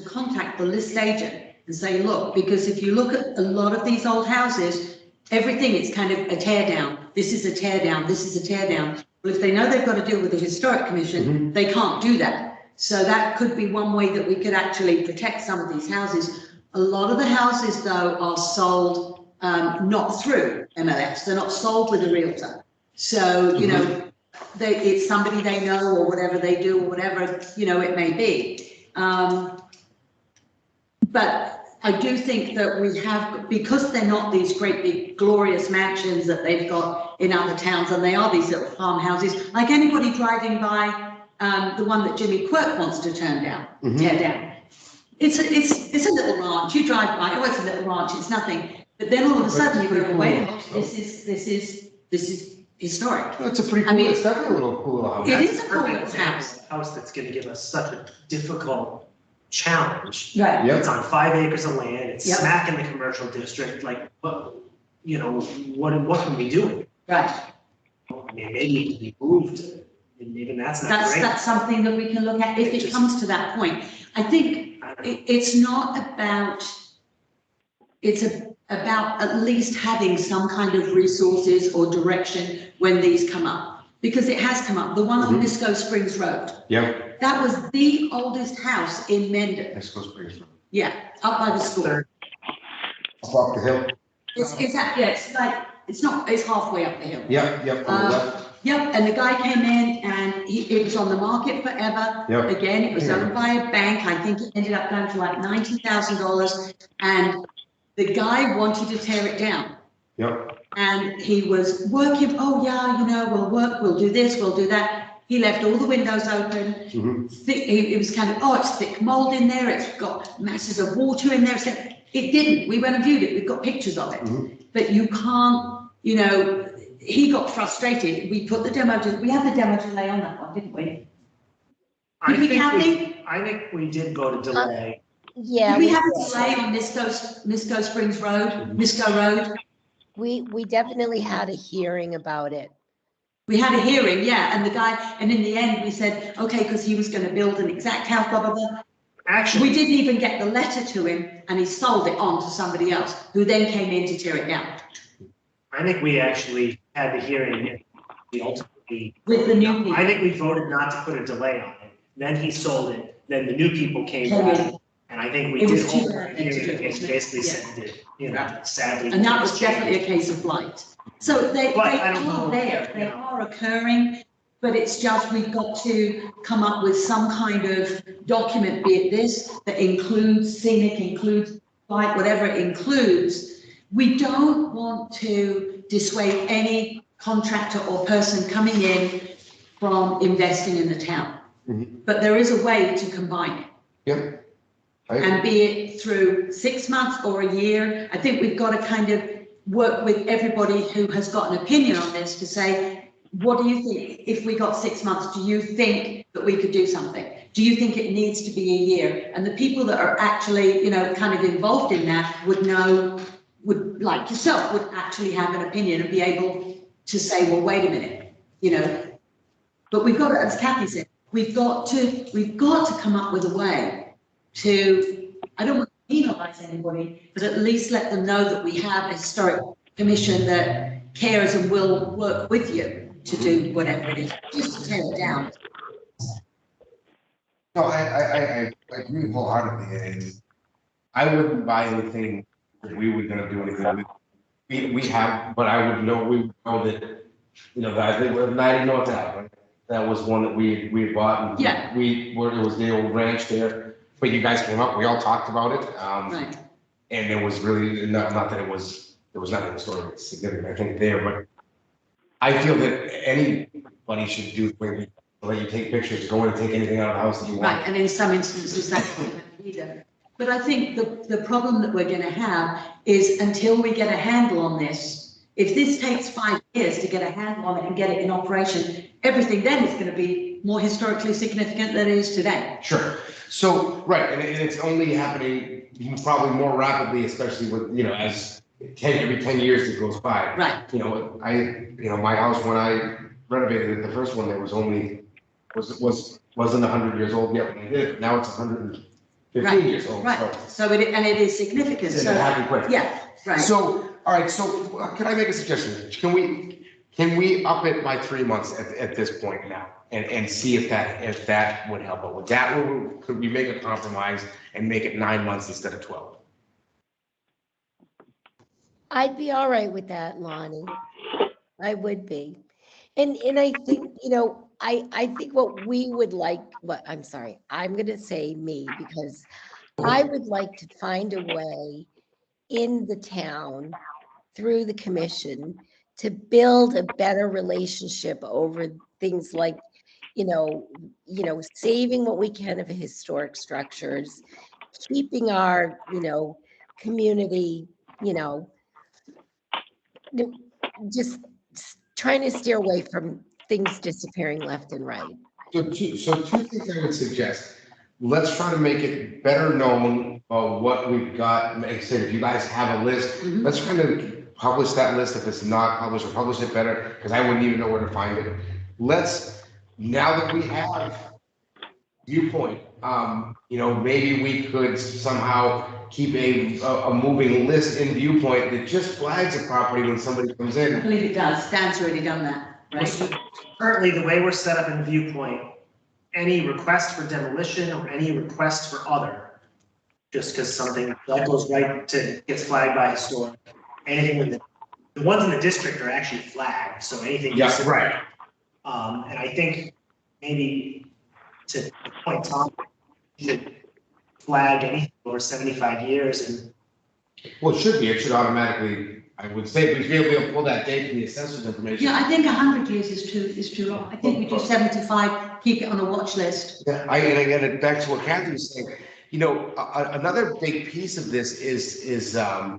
contact the list agent and say, look, because if you look at a lot of these old houses, everything is kind of a tear down. This is a tear down, this is a tear down. Well, if they know they've got to deal with the historic commission, they can't do that. So that could be one way that we could actually protect some of these houses. A lot of the houses though are sold not through MLS, they're not sold with a realtor. So, it's somebody they know or whatever they do or whatever, it may be. But I do think that we have, because they're not these great big glorious mansions that they've got in other towns, and they are these little farmhouses, like anybody driving by the one that Jimmy Quirk wants to tear down. It's a little ranch, you drive by, it's a little ranch, it's nothing. But then all of a sudden you go, wait a minute, this is historic. It's a pretty cool, it's definitely a little cool house. It is a cool Perfect little example house. of a house that's gonna give us such a difficult challenge. Right. Yep. It's on 5 acres of land, it's Yep. smack in the commercial district, like, what can we do? Right. I mean, maybe it can be moved, and even that's not great. That's something that we can look at if it comes to that point. I think it's not about, about at least having some kind of resources or direction when these come up. Because it has come up, the one on Misco Springs Road. Yep. That was the oldest house in Mendon. Let's go Springs Road. Yeah, up by the school. Up the hill. It's halfway up the hill. Yep, on the left. Yep, and the guy came in and it was on the market forever. Yep. Again, it was owned by a bank. I think it ended up going for like $90,000. And the guy wanted to tear it down. Yep. And he was working, we'll do this, we'll do that. He left all the windows open. It was kind of, it's thick mold in there. It's got masses of water in there. It didn't. We went and viewed it. We've got pictures of it. But you can't, he got frustrated. We put the demo, we had the demo delay on that one, didn't we? Did we, Kathy? I think we did vote a delay. Yeah. Did we have a delay on Misco Springs Road, Misco Road? We definitely had a hearing about it. We had a hearing, yeah, and the guy, and in the end, we said, okay, because he was going to build an exact house, blah, blah, blah. Actually, We didn't even get the letter to him, and he sold it on to somebody else, who then came in to tear it down. I think we actually had the hearing, we ultimately. With the new people. I think we voted not to put a delay on it, then he sold it, then the new people came Came in. back. And I think we It was did too hold bad a hearing, to do it, and basically yeah. said that, sadly. And that was definitely a case of blight. So they But I don't know, are there, they are occurring, but it's just we've got to come up with some kind of document, be it this, that includes scenic, includes blight, whatever it includes. We don't want to dissuade any contractor or person coming in from investing in the town. But there is a way to combine it. Yeah. And be it through 6 months or a year. I think we've got to kind of work with everybody who has got an opinion on this to say, what do you think? If we got 6 months, do you think that we could do something? Do you think it needs to be a year? And the people that are actually, kind of involved in that would know, like yourself, would actually have an opinion and be able to say, well, wait a minute, But we've got to, as Kathy said, we've got to come up with a way to, I don't want to penalise anybody, but at least let them know that we have a historic commission that cares and will work with you to do whatever it is, just to tear it down. No, I agree wholeheartedly, and I wouldn't buy anything that we were gonna do anything with. We have, but I would know, we know that, I think we're 90 North Ave, right? That was one that we had bought, and Yeah. it was the old ranch there, but you guys came up, we all talked about it. Right. And there was really, not that there was nothing historically significant, I think, there, but I feel that anybody should do, when let you take pictures, go in and take anything out of the house that you want. Right, and in some instances that can't either. But I think the problem that we're going to have is until we get a handle on this, if this takes 5 years to get a handle on it and get it in operation, everything then is going to be more historically significant than it is today. Sure. So, right, and it's only happening probably more rapidly, especially with, as every 10 years that goes by. Right. My house, when I renovated it, the first one, there was only, wasn't 100 years old yet when I did it, now it's 115 years old. Right, so it is significant. It's So, happened quick. yeah, right. So, all right, so can I make a suggestion? Can we up it by 3 months at this point now and see if that would help out? Could we make a compromise and make it 9 months instead of 12? I'd be all right with that, Lonnie. I would be. And I think, I think what we would like, I'm going to say me, because I would like to find a way in the town through the commission to build a better relationship over things like, saving what we can of historic structures, keeping our, community, just trying to steer away from things disappearing left and right. So two things I would suggest. Let's try to make it better known what we've got. Like I said, if you guys have a list, let's try to publish that list. If it's not published, or publish it better, because I wouldn't even know where to find it. Now that we have Viewpoint, maybe we could somehow keep a moving list in Viewpoint that just flags a property when somebody comes I in. believe it does. Stan's already done that, right? Currently, the way we're set up in Viewpoint, any request for demolition or any request for other, just because something that goes right to, gets flagged by historic, anything with the ones in the district are actually flagged, so anything. Yeah, right. And I think maybe to the point, Tom, you should flag anything over 75 years and. Well, it should automatically, I would say, we should be able to pull that date from the assessor's information. Yeah, I think 100 years is too long. I think we do 75, keep it on a watch list. Yeah, and again, back to what Kathy was saying, another big piece of this is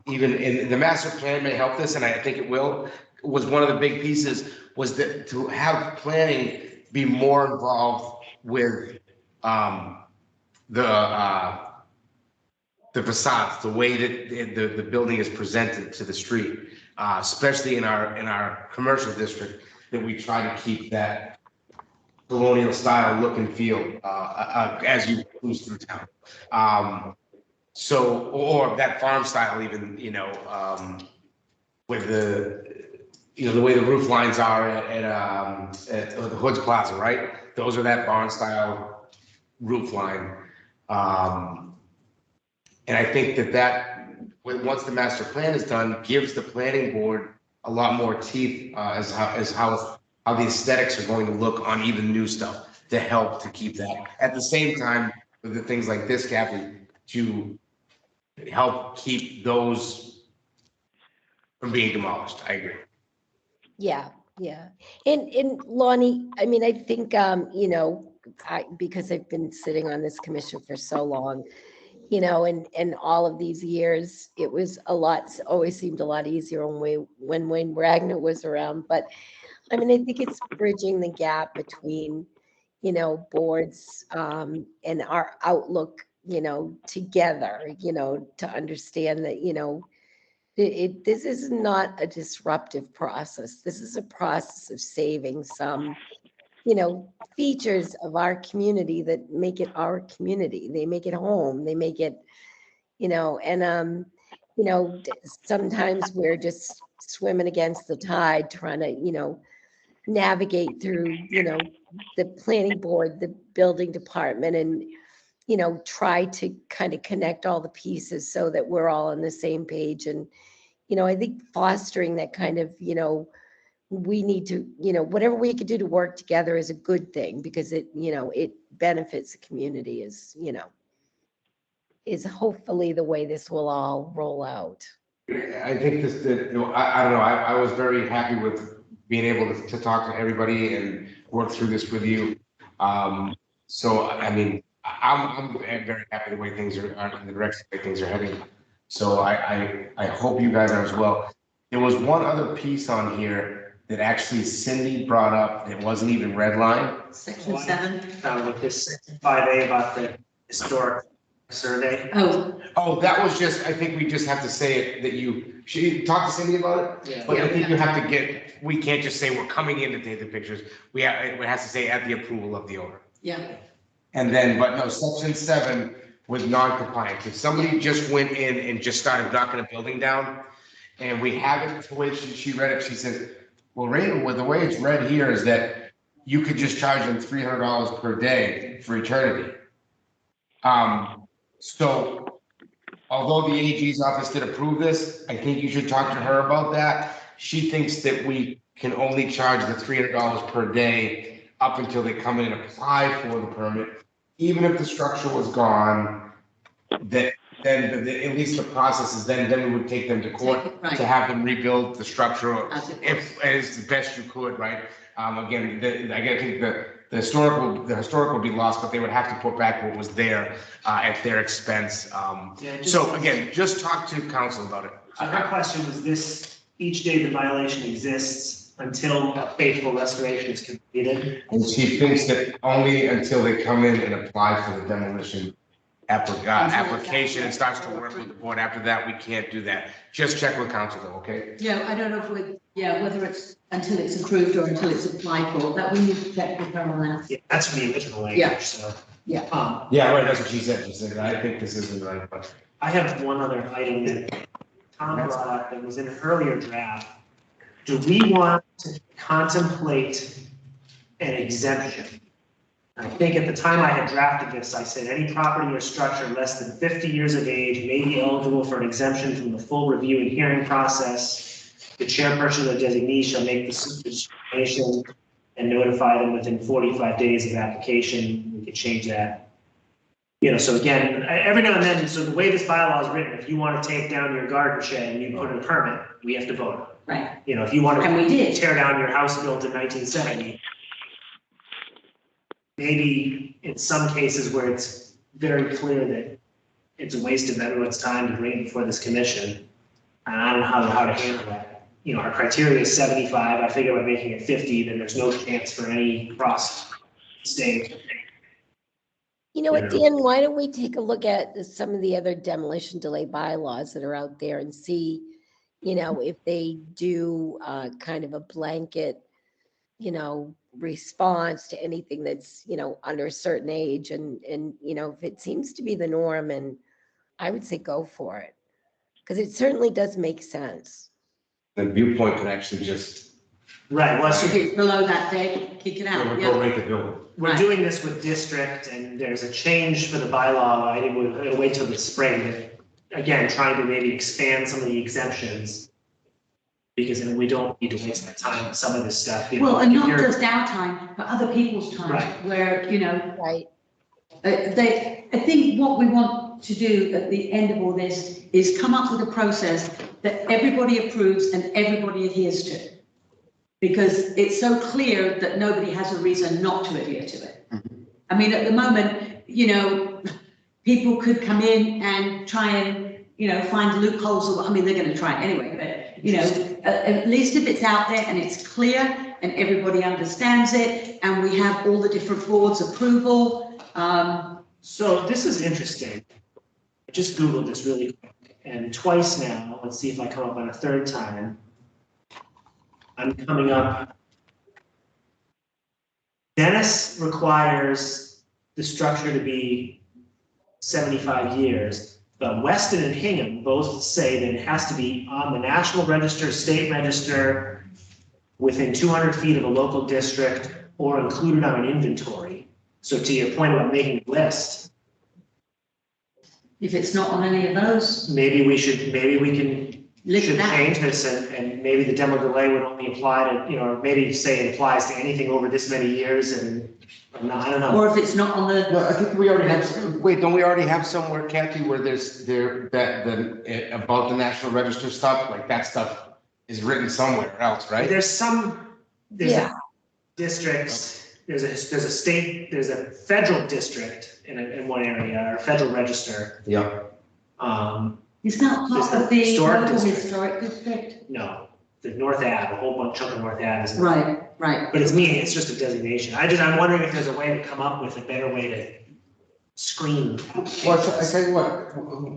even in the master plan may help this, and I think it will, was one of the big pieces was that to have planning be more involved with the facades, the way that the building is presented to the street, especially in our commercial district, that we try to keep that colonial style look and feel, as you cruise through town. So, or that farm style even, with the way the roof lines are at the Hoods Plaza, right? Those are that barn style roof line. And I think once the master plan is done, gives the planning board a lot more teeth, as how the aesthetics are going to look on even new stuff to help to keep that. At the same time, with the things like this, Kathy, to help keep those from being demolished. I agree. Yeah, yeah. And Lonnie, I mean, I think, because I've been sitting on this commission for so long, and all of these years, it was always seemed a lot easier when Wayne Wagner was around. But I mean, I think it's bridging the gap between, boards, and our outlook, together, to understand that, this is not a disruptive process. This is a process of saving some, features of our community that make it our community. They make it home. They make it, sometimes we're just swimming against the tide, trying to, navigate through, the planning board, the building department, and, try to kind of connect all the pieces so that we're all on the same page. And, I think fostering that kind of, we need to, whatever we could do to work together is a good thing, because it, it benefits the community, is hopefully the way this will all roll out. I think I don't know, I was very happy with being able to talk to everybody and work through this with you. So, I mean, I'm very happy the way things are in the direction that things are heading. So I hope you guys are as well. There was one other piece on here that actually Cindy brought up that wasn't even redlined. Section 7. With this 5A about the historic survey. Oh, that was just, I think we just have to say it, that she talked to Cindy about it? Yeah. But I think you have to we can't just say we're coming in to take the pictures. It has to say at the approval of the owner. Yeah. And then, but no, section 7 was non-compliant. If somebody just went in and just started knocking a building down, and we have it the way she read it, she says, well, Rayna, the way it's read here is that you could just charge them $300 per day for eternity. So although the AG's office did approve this, I think you should talk to her about that. She thinks that we can only charge the $300 per day up until they come in and apply for the permit. Even if the structure was gone, then at least the process is then we would take them to court to have them rebuild the structure as best you could, right? Again, I think the historic would be lost, but they would have to put back what was there at their expense. So again, just talk to council about it. Her question was this: each day the violation exists until a faithful restoration is completed. And she thinks that only until they come in and apply for the demolition application and starts to work with the board. After that, we can't do that. Just check with council though, okay? Yeah, I don't know whether it's until it's approved or until it's applied for, that we need to check with her on that. Yeah, that's from the original language, Yeah. so. Yeah. Yeah, right, that's what she said. She said, I think this isn't the right question. I have one other item that Tom brought up that was in an earlier draft. Do we want to contemplate an exemption? I think at the time I had drafted this, I said any property or structure less than 50 years of age may be eligible for an exemption from the full review and hearing process. The chairperson of the designee shall make the determination and notify them within 45 days of application. We could change that. So again, every now and then, so the way this bylaw is written, if you want to take down your garden shed and you put in a permit, we have to vote on it. Right. If you want And we did. to tear down your house built in 1970, maybe in some cases where it's very clear that it's a waste of everyone's time to bring it before this commission, and I don't know how to handle that. Our criteria is 75. I figure by making it 50, then there's no chance for any cross state. You know what, Dan, why don't we take a look at some of the other demolition delay bylaws that are out there and see, if they do kind of a blanket response to anything that's, under a certain age. And, if it seems to be the norm, and I would say go for it. Because it certainly does make sense. The viewpoint could actually just, Right, well, If so it's below that date, kick it out, go yeah. rate the building. we're Right. doing this with district, and there's a change for the bylaw. I think we'll wait till the spring, but again, trying to maybe expand some of the exemptions. Because then we don't need to waste our time with some of this stuff. Well, and if not you're- just our time, but other people's time, Right. where, Right. I think what we want to do at the end of all this is come up with a process that everybody approves and everybody adheres to. Because it's so clear that nobody has a reason not to adhere to it. I mean, at the moment, people could come in and try and, find loopholes, or, I mean, they're gonna try it anyway, but, at least if it's out there and it's clear and everybody understands it, and we have all the different boards' approval, So this is interesting. I just Googled this really quick, and twice now, let's see if I come up on a third time. I'm coming up. Dennis requires the structure to be 75 years, but Weston and Hingham both say that it has to be on the National Register, State Register, within 200 feet of a local district, or included on an inventory. So to your point about making a list, if it's not on any of those, maybe we can look at should that. change this, and maybe the demo delay would only apply to, or maybe say it applies to anything over this many years, and, I don't know. Or if it's not on the, No, I think we already have, wait, don't we already have somewhere, Kathy, where about the National Register stuff, like that stuff is written somewhere else, right? There's Yeah. districts, there's a federal district in one area, or federal register. Yeah. it's not part There's of the the historic local district. historic district. No, the North Ave, a whole chunk of North Ave is. Right, right. But it's just a designation. I'm wondering if there's a way to come up with a better way to screen. Well, I tell you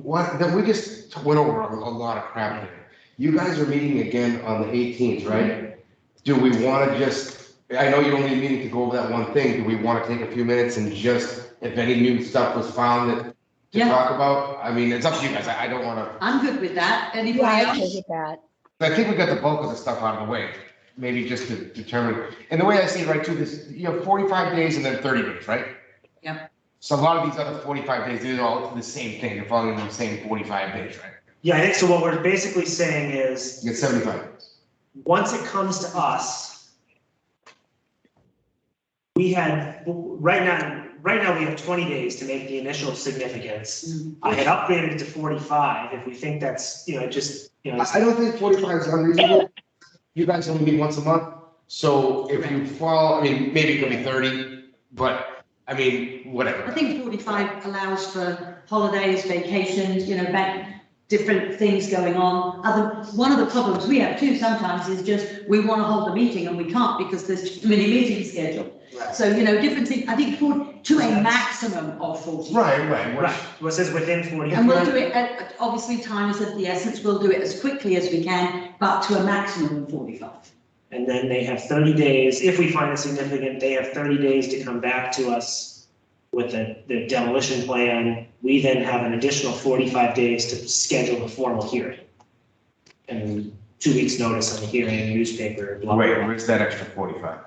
what, then we just went over a lot of crap here. You guys are meeting again on the 18th, right? Do we want to I know you're only meeting to go over that one thing. Do we want to take a few minutes and just, if any new stuff was found to Yeah. talk about? I mean, it's up to you guys. I don't want to, I'm good with that. Yeah, Anybody I else? agree with that. I think we got the bulk of the stuff out of the way. Maybe just to determine, and the way I see it right too, this, 45 days and then 30 days, right? Yep. So a lot of these other 45 days, they're all the same thing. They're following the same 45 days, right? Yeah, I think so. What we're basically saying is, You get 75 days. once it comes to us, right now we have 20 days to make the initial significance. I had upgraded it to 45 if we think that's, I don't think 45 is unreasonable. You guys only meet once a month, so if you fall, I mean, maybe it could be 30, but I mean, whatever. I think 45 allows for holidays, vacations, different things going on. One of the problems we have too sometimes is just, we want to hold a meeting and we can't because there's too many meetings scheduled. Right. So, different things, I think to a maximum of 40. Right. Right, well, it says within 40. And we'll do it, obviously time is of the essence, we'll do it as quickly as we can, but to a maximum of 45. And then they have 30 days, if we find it significant, they have 30 days to come back to us with the demolition plan. We then have an additional 45 days to schedule a formal hearing. And 2 weeks' notice on the hearing, newspaper, blah, blah, Wait, blah. where's that extra 45?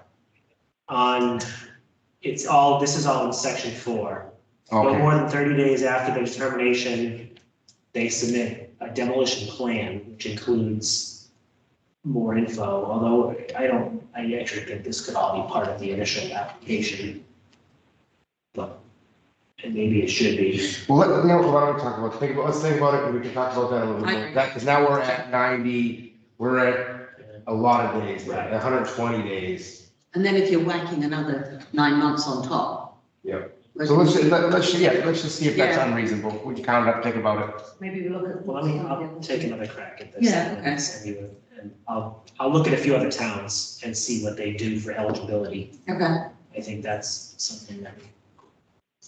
This is all in section 4. No Okay, more than 30 days after the determination, they submit a demolition plan, which includes more info, although I actually think this could all be part of the initial application. But, and maybe it should be. well, why don't we talk about, let's think about it, and we can talk about that a little I bit. agree. Because now we're at 90, we're at a lot of days, Right. 120 days. And then if you're whacking another 9 months on top. Yep. So let's just see if that's Yeah. unreasonable. We can count it up, think about it. Maybe we look at. Well, I'll take another crack at this. Yeah, okay. And send you, and I'll look at a few other towns and see what they do for eligibility. Okay, I think that's something that.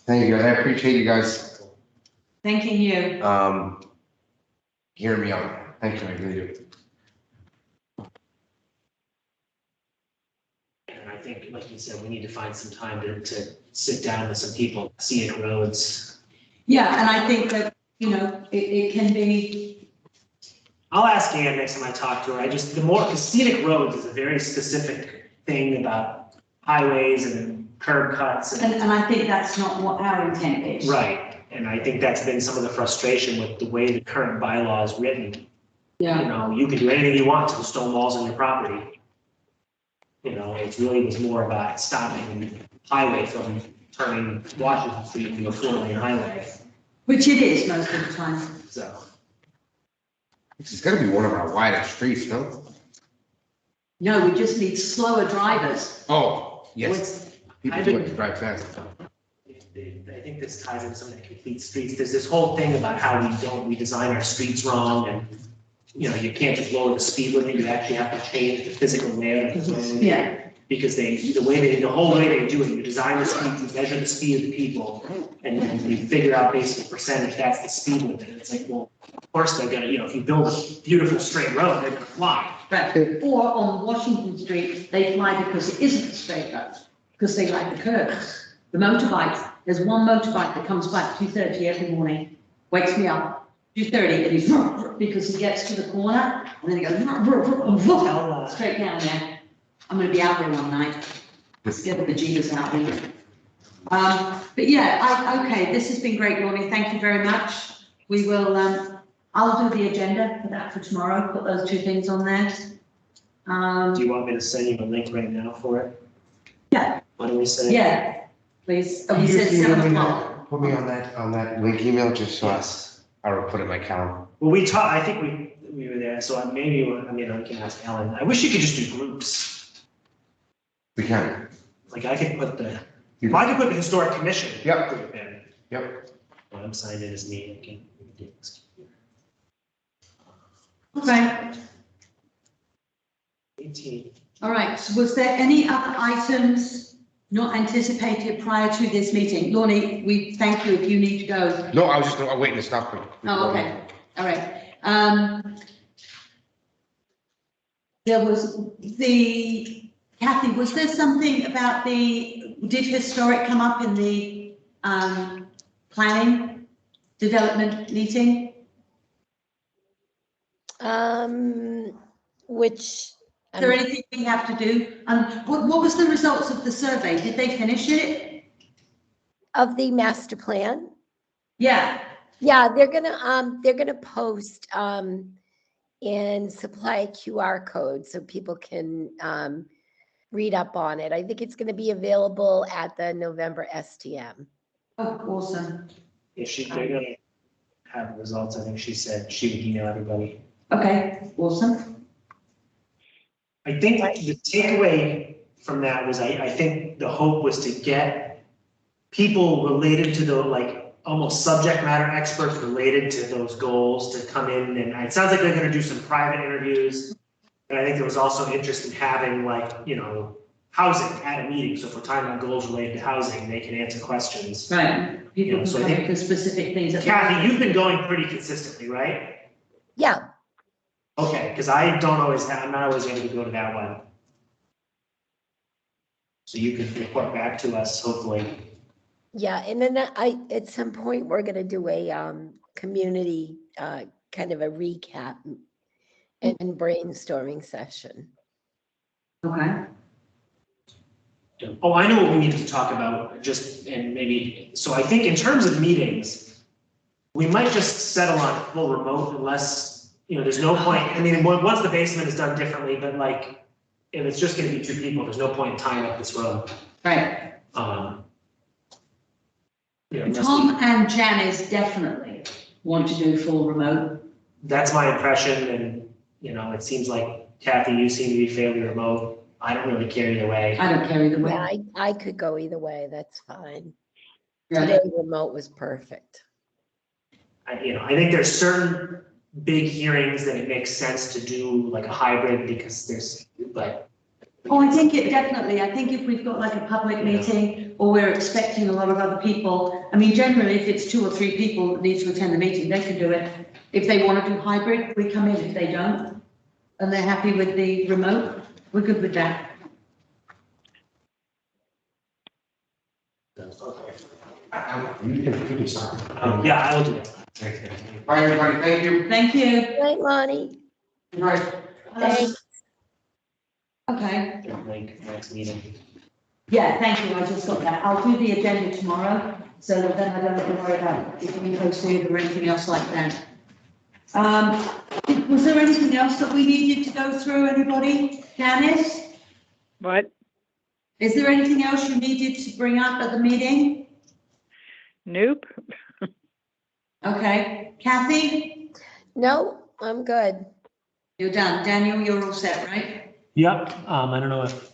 Thank you, I appreciate you guys, thanking you. hearing me out. Thank you, I really do. think, like you said, we need to find some time to sit down with some people, scenic roads. Yeah, and I think that, you know, it can be, I'll ask Ann next time I talk to her. Because scenic roads is a very specific thing about highways and curb cuts and. and I think that's not what our intent is. Right, and I think that's been some of the frustration with the way the current bylaw is written. Yeah. You know, you can do anything you want to the stone walls on your property. You know, it really was more about stopping the highway from turning Washington Street into a 4-lane highway, Which it is most of the time. so. It's gotta be one of our widest streets, no? No, we just need slower drivers. Oh, yes, With- people do like to drive fast. I think this ties into some of the complete streets. There's this whole thing about how we design our streets wrong and, you know, you can't just lower the speed limit, you actually have to change the physical layout of the road. Yeah, Because the whole way they do it, you design the speed, you measure the speed of the people, and then you figure out based on percentage, that's the speed limit. And it's like, well, of course they're gonna, you know, if you build a beautiful straight road, they're gonna fly. right. Or on Washington Street, they fly because it isn't a straight road, because they like the curves. The motorbikes, there's one motorbike that comes by at 2:30 every morning, wakes me up, 2:30, and he's, because he gets to the corner, and then he goes, straight down there. I'm gonna be out there one night, get the bejeebers out there. But yeah, okay, this has been great, Lonnie, thank you very much. We will, I'll do the agenda for that for tomorrow, put those two things on there. Do you want me to send you a link right now for it? Yeah. Why don't we say? Yeah, please, oh, we Can you said just email 7 me o'clock. that- Put me on that link email, just so I will put it in my calendar. Well, I think we were there, so maybe, I mean, I can ask Ellen. I wish you could just do groups. We can. Like I could put the historic commission. Yep. Group in. Yep. Well, I'm signed in as me, I can do this. Okay, 18. all right, so was there any other items not anticipated prior to this meeting? Lonnie, we thank you if you need to go. No, I was just waiting to stop. Oh, okay, all right. There was Kathy, was there something about did historic come up in the planning development meeting? Which, Is there anything we have to do? What was the results of the survey? Did they finish it? of the master plan? Yeah, Yeah, they're gonna post, and supply a QR code so people can, read up on it. I think it's gonna be available at the November STM. oh, awesome. If they're gonna have results, I think she said she would email everybody. Okay, awesome. I think the takeaway from that was, I think the hope was to get people related to the, like, almost subject matter experts related to those goals to come in, and it sounds like they're gonna do some private interviews. And I think there was also interest in having, like, you know, housing at a meeting, so if we're talking about goals related to housing, they can answer questions. Right, people Yeah, so can I come think- up with specific things. Kathy, you've been going pretty consistently, right? Yeah, Okay, because I'm not always able to go to that one. So you can report back to us, hopefully. yeah, and then at some point, we're gonna do a, community, kind of a recap and brainstorming session. Okay, Oh, I know what we needed to talk about, so I think in terms of meetings, we might just settle on full remote unless, you know, there's no point, I mean, once the basement is done differently, but like, if it's just gonna be 2 people, there's no point in tying up this room. right. You know, unless Tom and Janice definitely want to do full remote. that's my impression, and, you know, it seems like Kathy, you seem to be fairly remote. I don't really care either way. I don't care either way. Yeah, I could go either way, that's fine. Right. Today, remote was perfect. I think there's certain big hearings that it makes sense to do like a hybrid because but. Oh, I think if we've got like a public meeting or we're expecting a lot of other people, I mean, generally, if it's 2 or 3 people that need to attend the meeting, they can do it. If they want to do hybrid, we come in. If they don't, and they're happy with the remote, we're good with that. You can do something. Yeah, I will do that. All right, everybody, thank you. Thank you. Right, Lonnie? Good night. Thanks. Okay, Next meeting. yeah, thank you, I just got that. I'll do the agenda tomorrow, so that then I don't have to worry about if we posted or anything else like that. Was there anything else that we needed to go through, anybody? Janice, What? is there anything else you needed to bring up at the meeting? Nope. Okay, Kathy, No, I'm good. you're done. Daniel, you're all set, right? Yep, I don't know if,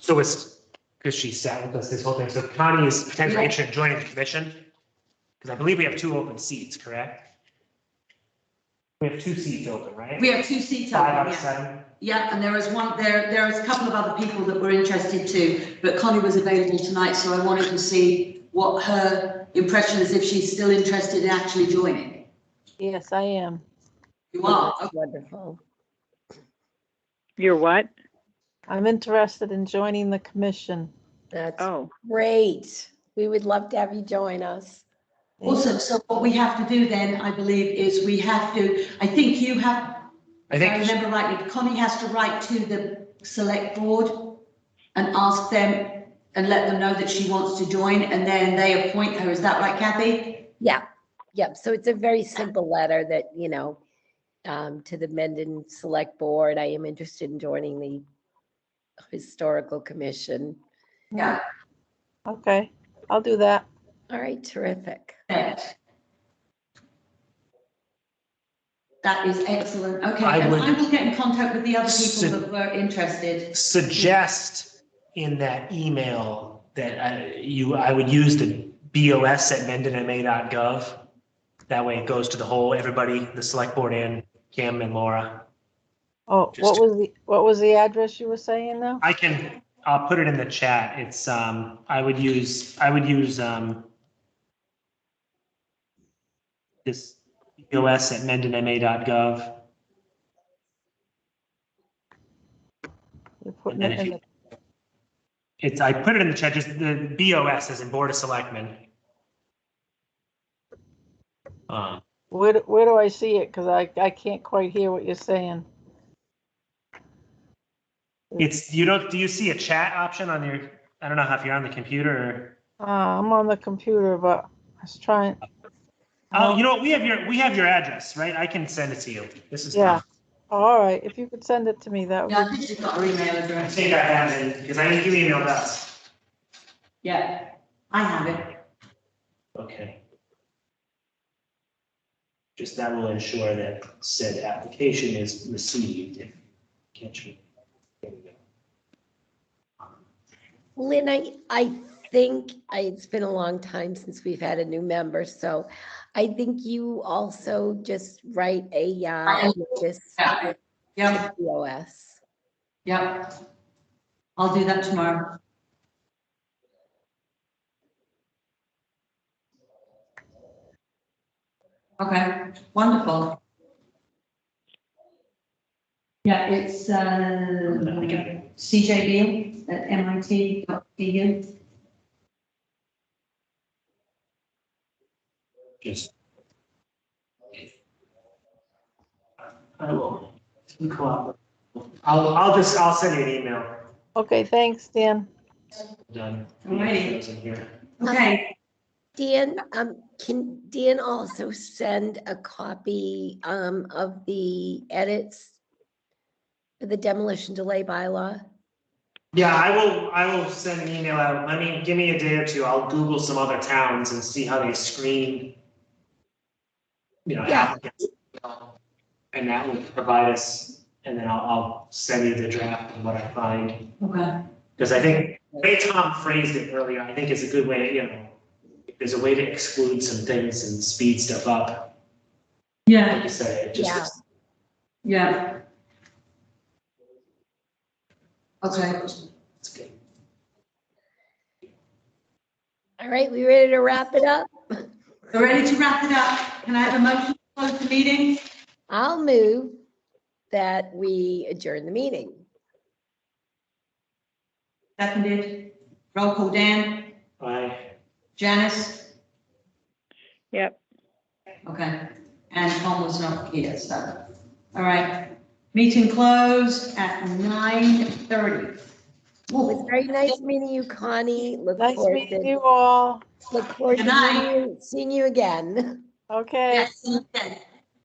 so it's, because she sat with us this whole thing, so Connie is potentially interested in joining the commission? Because I believe we have 2 open seats, correct? We have 2 seats open, right? We have 2 seats 5 out open, of yeah. 7. Yeah, and there is one, there is a couple of other people that were interested too, but Connie was available tonight, so I wanted to see what her impression is, if she's still interested in actually joining. Yes, I am. You are, That's wonderful. You're what? I'm interested in joining the commission. That's Oh, great. We would love to have you join us. awesome. So what we have to do then, I believe, is we have to, I think you have, I if I think, remember rightly, Connie has to write to the select board and ask them and let them know that she wants to join, and then they appoint her. Is that right, Kathy? Yeah, yep. So it's a very simple letter that, to the Mendon Select Board. I am interested in joining the Historical Commission. Yeah. Okay, I'll do that. All right, terrific. That is excellent. Okay, I and would I will get in contact with the other people su- that were interested. suggest in that email that I would use the BOS@mendonma.gov. That way it goes to the whole, everybody, the select board and Kim and Laura. Oh, Just- what was the address you were saying now? I'll put it in the chat. It's, I would use this BOS@mendonma.gov. You're putting And it then in if I put it in the chat, just the BOS as in Board of Selectmen. where do I see it? Because I can't quite hear what you're saying. Do you see a chat option on your, I don't know if you're on the computer or? I'm on the computer, but I was trying. Oh, you know what? We have your address, right? I can send it to you. This is. Yeah. All right, if you could send it to me, that would Yeah, I be, think she's got her email I address. think I have it, because I think you emailed us. Yeah, I have it. Okay. Just that will ensure that said application is received. Catch me. There we go. Lynn, I think it's been a long time since we've had a new member, so I think you also just write a notice Yeah, yeah, to BOS. yeah. I'll do that tomorrow. Okay, wonderful. Yeah, it's cjbeal@mit.edu. Just. I will. I'll send you an email. okay, thanks, Dan. Done. Alrighty. Those in here. Okay, Dan, can Dan also send a copy of the edits for the demolition delay bylaw? Yeah, I will send an email out. Give me a day or two. I'll Google some other towns and see how they screen, Yeah. applicants. And that will provide us, and then I'll send you the draft of what I find. okay. Because I think the way Tom phrased it earlier, I think is a good way, if there's a way to exclude some things and speed stuff up, Yeah, like you said, it Yeah. just. yeah. Okay. It's good. All right, we ready to wrap it up? We're ready to wrap it up. Can I have a motion to close the meeting? I'll move that we adjourn the meeting. Seconded. Roll call, Dan. Aye. Janice? Yep. Okay, and Tom was not here, so, all right. Meeting closed at 9:30. Well, it was very nice meeting you, Connie. Nice meeting you all. Look forward Good to night. seeing you again. Okay. Yes.